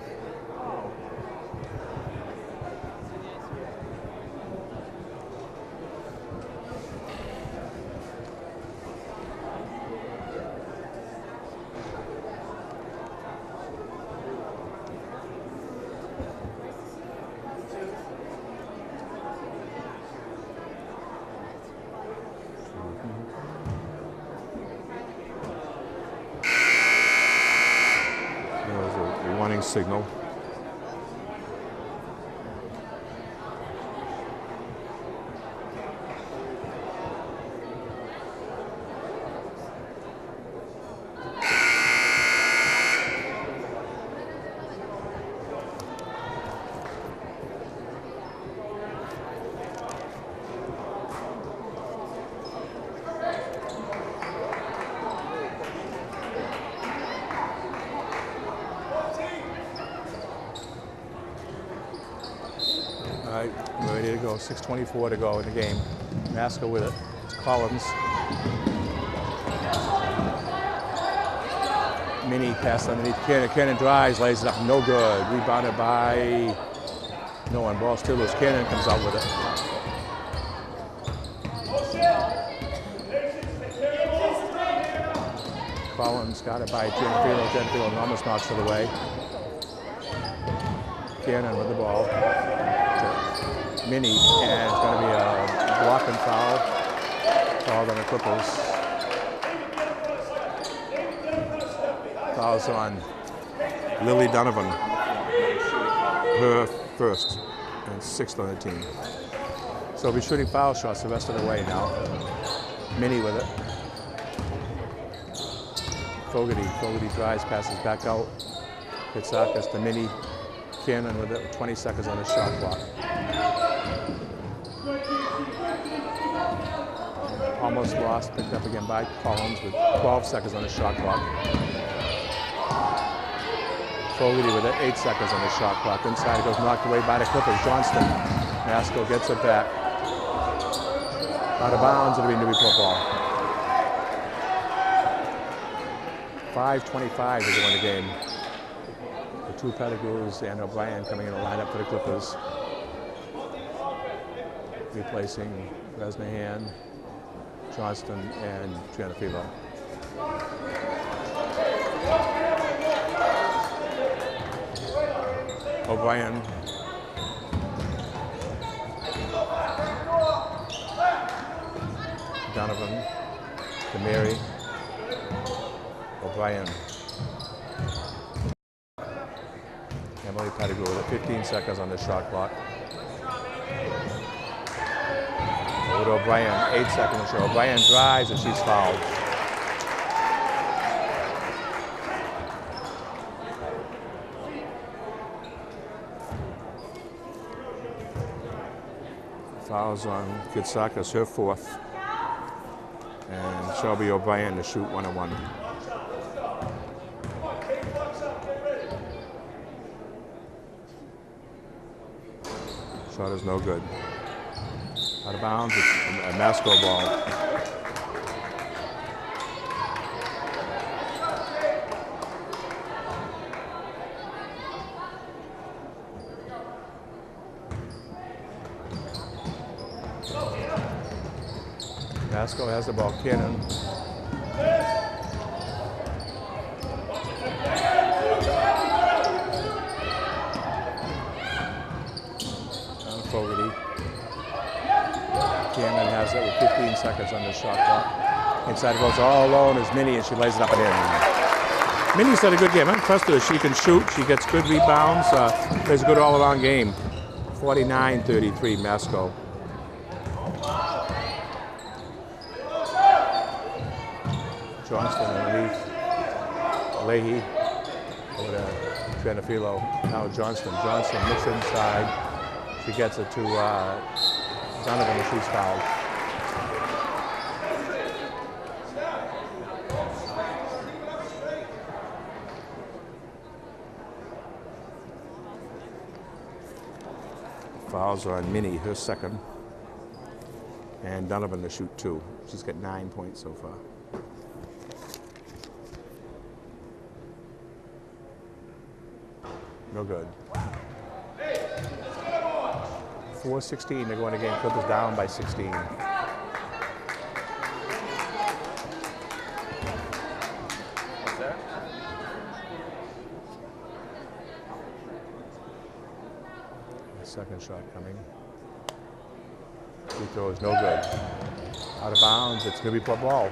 Signal. right, we're ready to go. 6:24 to go in the game. Masco with it. It's Collins. Mini pass underneath Cannon. Cannon drives, lays it up, no good. Rebounded by no one. Ball still loose. Cannon comes out with it. Collins got it by Gianfilo. Gianfilo almost knocks it away. Cannon with the ball. Mini, and it's going to be a blocking foul. Called on the Clippers. Fouls on Lily Donovan. Her first and 6th on the team. So we'll be shooting foul shots the rest of the way now. Mini with it. Fogarty drives, passes back out. Kitsakas to Mini. Cannon with it, 20 seconds on the shot clock. Almost lost, picked up again by Collins with 12 seconds on the shot clock. Fogarty with it, 8 seconds on the shot clock. Inside it goes knocked away by the Clippers. Johnston. Masco gets it back. Out of bounds, it'll be Newburyport ball. 5:25 to go in the game. The two Pettigrews and O'Brien coming in the lineup for the Clippers. Replacing Resnahan, Johnston, and Gianfilo. O'Brien. Donovan. To Mary. O'Brien. Emily Pettigrew with 15 seconds on the shot clock. Over to O'Brien, 8 seconds. O'Brien drives and she's fouled. Fouls on Kitsakas, her 4th. And Shelby O'Brien to shoot 1-on-1. Shot is no good. Out of bounds, it's a Masco ball. Masco has the ball. Cannon. Fogarty. Cannon has it with 15 seconds on the shot clock. Inside goes all alone is Minnie, and she lays it up and in. Minnie's had a good game. I'm impressed with her. She can shoot. She gets good rebounds. Plays a good all-around game. 49-33, Masco. Johnston underneath. Leahy over to Gianfilo. Now Johnston. Johnston looks inside. She gets it to Donovan and she's fouled. Fouls are on Minnie, her 2nd. And Donovan to shoot 2. She's got 9 points so far. No good. 4:16 to go in the game. Clippers down by 16. What's that? The second shot coming. Free throw is no good. Out of bounds. It's going to be put ball.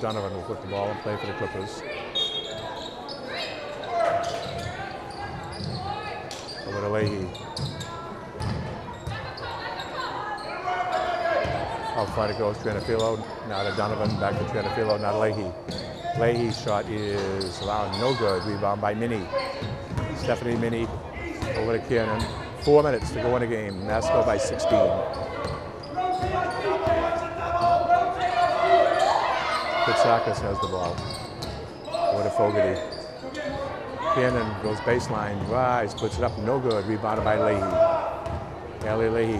Donovan will put the ball and play for the Clippers. Over to Leahy. How far it goes, Gianfilo. Now to Donovan, back to Gianfilo, now to Leahy. Leahy's shot is allowed, no good. Rebound by Minnie. Stephanie Minnie over to Cannon. 4 minutes to go in the game. Masco by 16. Kitsakas has the ball. Over to Fogarty. Kiernan goes baseline, drives, puts it up, no good. Rebounded by Leahy. Allie Leahy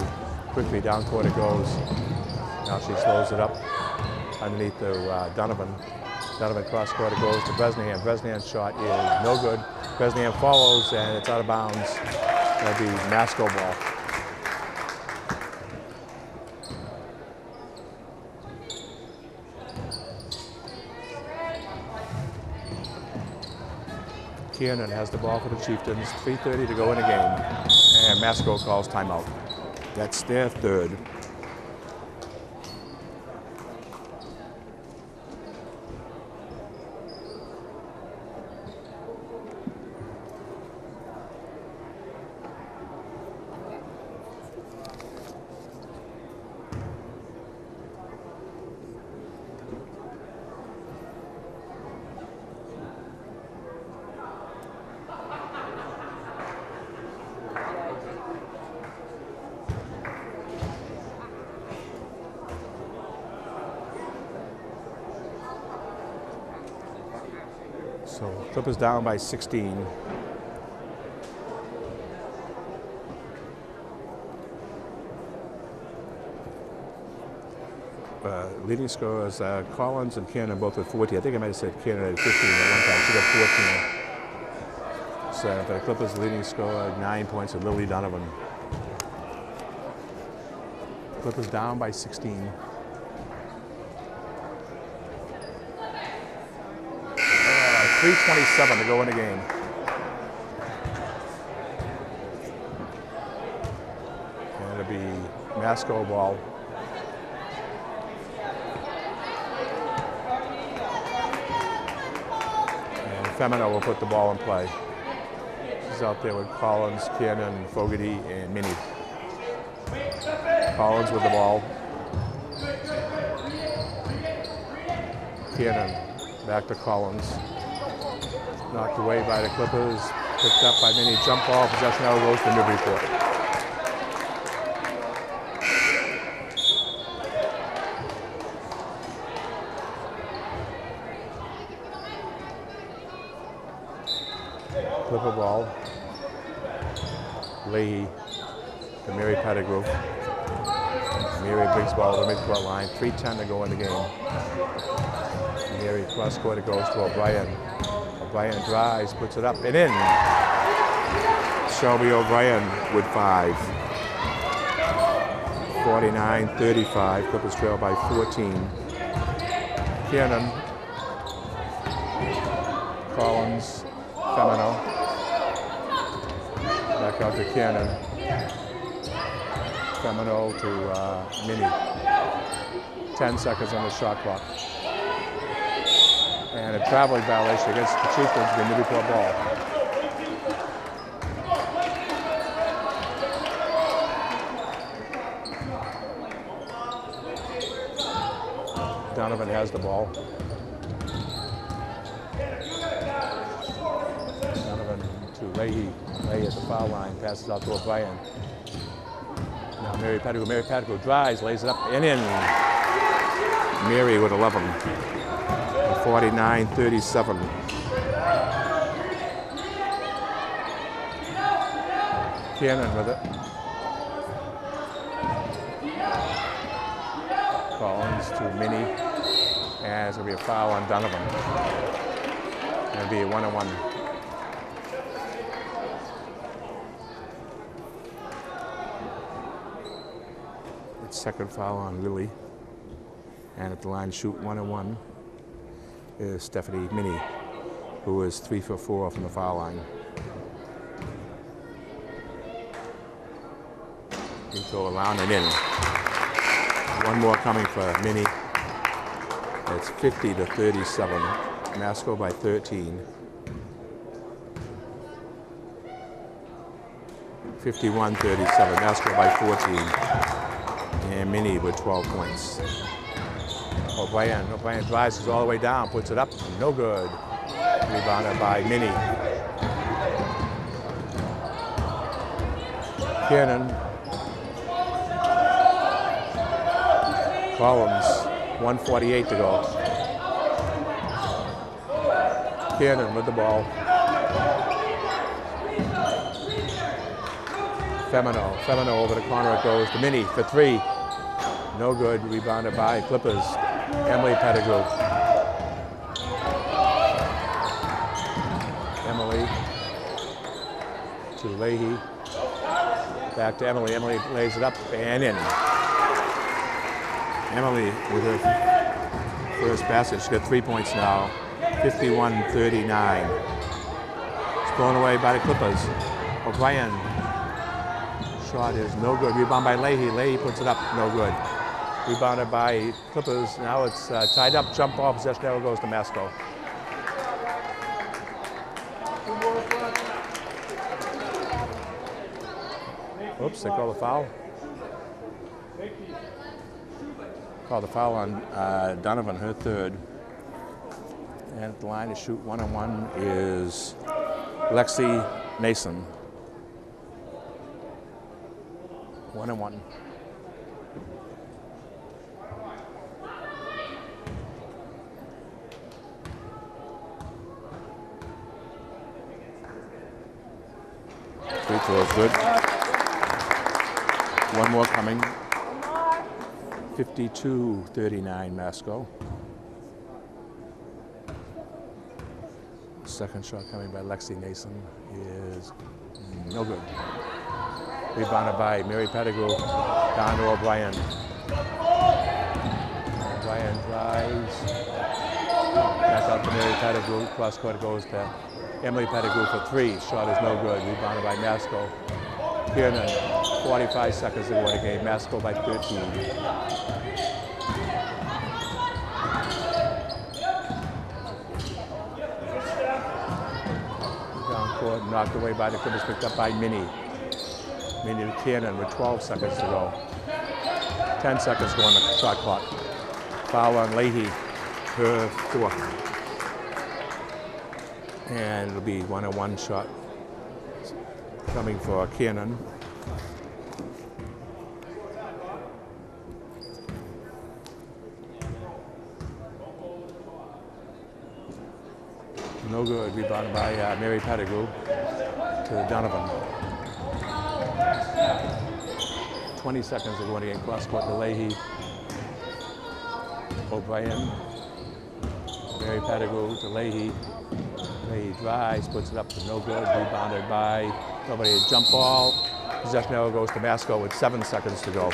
quickly down court it goes. Now she slows it up underneath to Donovan. Donovan cross court it goes to Bresnahan. Bresnahan's shot is no good. Bresnahan follows and it's out of bounds. That'll be Masco ball. Kiernan has the ball for the Chieftains. 3:30 to go in the game. And Masco calls timeout. That's their third. So Clippers down by 16. Leading scorers Collins and Kiernan both with 40. I think I might have said Kiernan had 15 at one time. She got 14. So for the Clippers leading scorer, 9 points with Lily Donovan. Clippers down by 16. 3:27 to go in the game. And it'll be Masco ball. And Femino will put the ball in play. She's out there with Collins, Kiernan, Fogarty, and Minnie. Collins with the ball. Kiernan back to Collins. Knocked away by the Clippers, picked up by Minnie. Jump ball, possession now goes to Newburyport. Clipper ball. Leahy to Mary Pettigrew. Mary brings ball to the midcourt line. 3:10 to go in the game. Mary cross court, it goes to O'Brien. O'Brien drives, puts it up and in. Shelby O'Brien with 5. 49-35. Clippers trail by 14. Kiernan. Collins. Femino. Back out to Kiernan. Femino to Minnie. 10 seconds on the shot clock. And a traveling violation against the Chieftains, the Newburyport ball. Donovan has the ball. Donovan to Leahy. Leahy at the foul line, passes out to O'Brien. Now Mary Pettigrew. Mary Pettigrew drives, lays it up and in. Mary with 11. 49-37. Kiernan with it. Collins to Minnie. And it's going to be a foul on Donovan. It'll be a 1-on-1. It's second foul on Lily. And at the line, shoot 1-on-1. Is Stephanie Minnie, who is 3 for 4 from the foul line. Go around and in. One more coming for Minnie. It's 50-37. Masco by 13. 51-37. Masco by 14. And Minnie with 12 points. O'Brien drives all the way down, puts it up, no good. Rebounded by Minnie. Kiernan. Collins, 1:48 to go. Kiernan with the ball. Femino over the corner it goes to Minnie for three. No good. Rebounded by Clippers. Emily Pettigrew. Emily to Leahy. Back to Emily. Emily lays it up and in. Emily with her first basket. She's got 3 points now. 51-39. It's blown away by the Clippers. O'Brien. Shot is no good. Rebound by Leahy. Leahy puts it up. No good. Rebounded by Clippers. Now it's tied up. Jump ball. Possession arrow goes to Masco. Oops, they call the foul. Call the foul on Donovan, her third. And at the line to shoot one-on-one is Lexi Nason. One-on-one. Free throw is good. One more coming. 52-39 Masco. Second shot coming by Lexi Nason is no good. Rebounded by Mary Pettigrew, down to O'Brien. O'Brien drives. Back out to Mary Pettigrew. Cross court goes to Emily Pettigrew for three. Shot is no good. Rebounded by Masco. Kiernan, 45 seconds to go in the game. Masco by 13. Down court, knocked away by the Clippers, picked up by Minnie. Minnie to Kiernan with 12 seconds to go. 10 seconds to go on the shot clock. Foul on Leahy, her fourth. And it'll be one-on-one shot coming for Kiernan. No good. Rebounded by Mary Pettigrew to Donovan. 20 seconds to go in the game. Cross court to Leahy. O'Brien. Mary Pettigrew to Leahy. Leahy drives, puts it up to no good. Rebounded by nobody. A jump ball. Possession arrow goes to Masco with 7 seconds to go.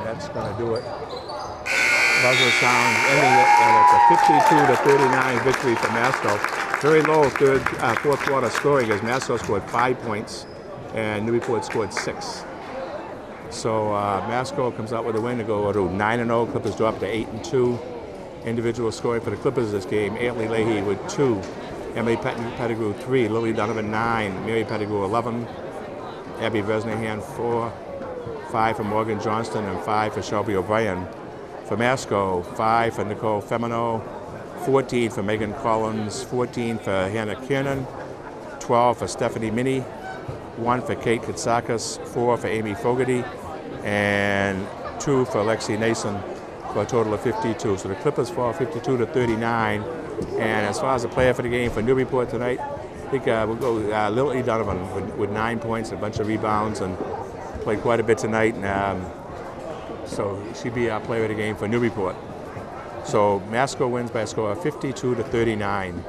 That's going to do it. Buzzer sounds ending it, and it's a 52-39 victory for Masco. Very low fourth quarter scoring as Masco scored 5 points and Newburyport scored 6. So Masco comes out with a win to go to 9-0. Clippers drop to 8-2. Individual scoring for the Clippers this game: Aitley Leahy with 2, Emily Pettigrew 3, Lily Donovan 9, Mary Pettigrew 11, Abby Vesnahan 4. 5 for Morgan Johnston and 5 for Shelby O'Brien. For Masco, 5 for Nicole Femino, 14 for Megan Collins, 14 for Hannah Kiernan, 12 for Stephanie Minnie, 1 for Kate Katsakis, 4 for Amy Fogarty, and 2 for Lexi Nason for a total of 52. So the Clippers fall 52-39. And as far as the player for the game for Newburyport tonight, I think we'll go Lily Donovan with 9 points, a bunch of rebounds, and played quite a bit tonight, and so she'd be our player of the game for Newburyport. So Masco wins by a score of 52-39.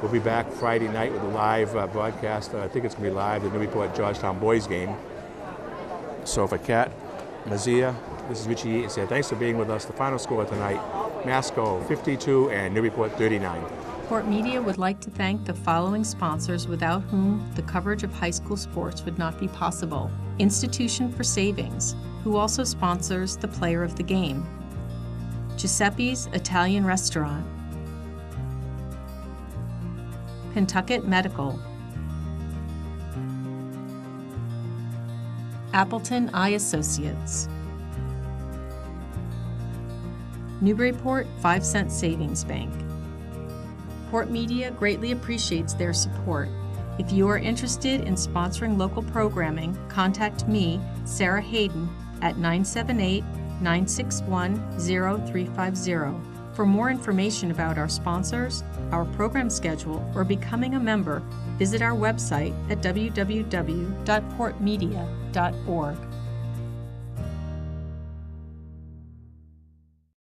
We'll be back Friday night with a live broadcast. I think it's going to be live, the Newburyport Georgetown boys game. So for Kat, Mazia, this is Richie Eaton saying thanks for being with us. The final score tonight, Masco 52 and Newburyport 39. Port Media would like to thank the following sponsors without whom the coverage of high school sports would not be possible. Institution for Savings, who also sponsors the player of the game. Giuseppe's Italian Restaurant. Pentucket Medical. Appleton Eye Associates. Newburyport 5-cent savings bank. Port Media greatly appreciates their support. If you are interested in sponsoring local programming, contact me, Sarah Hayden, at 978-961-0350. For more information about our sponsors, our program schedule, or becoming a member, visit our website at www.portmedia.org.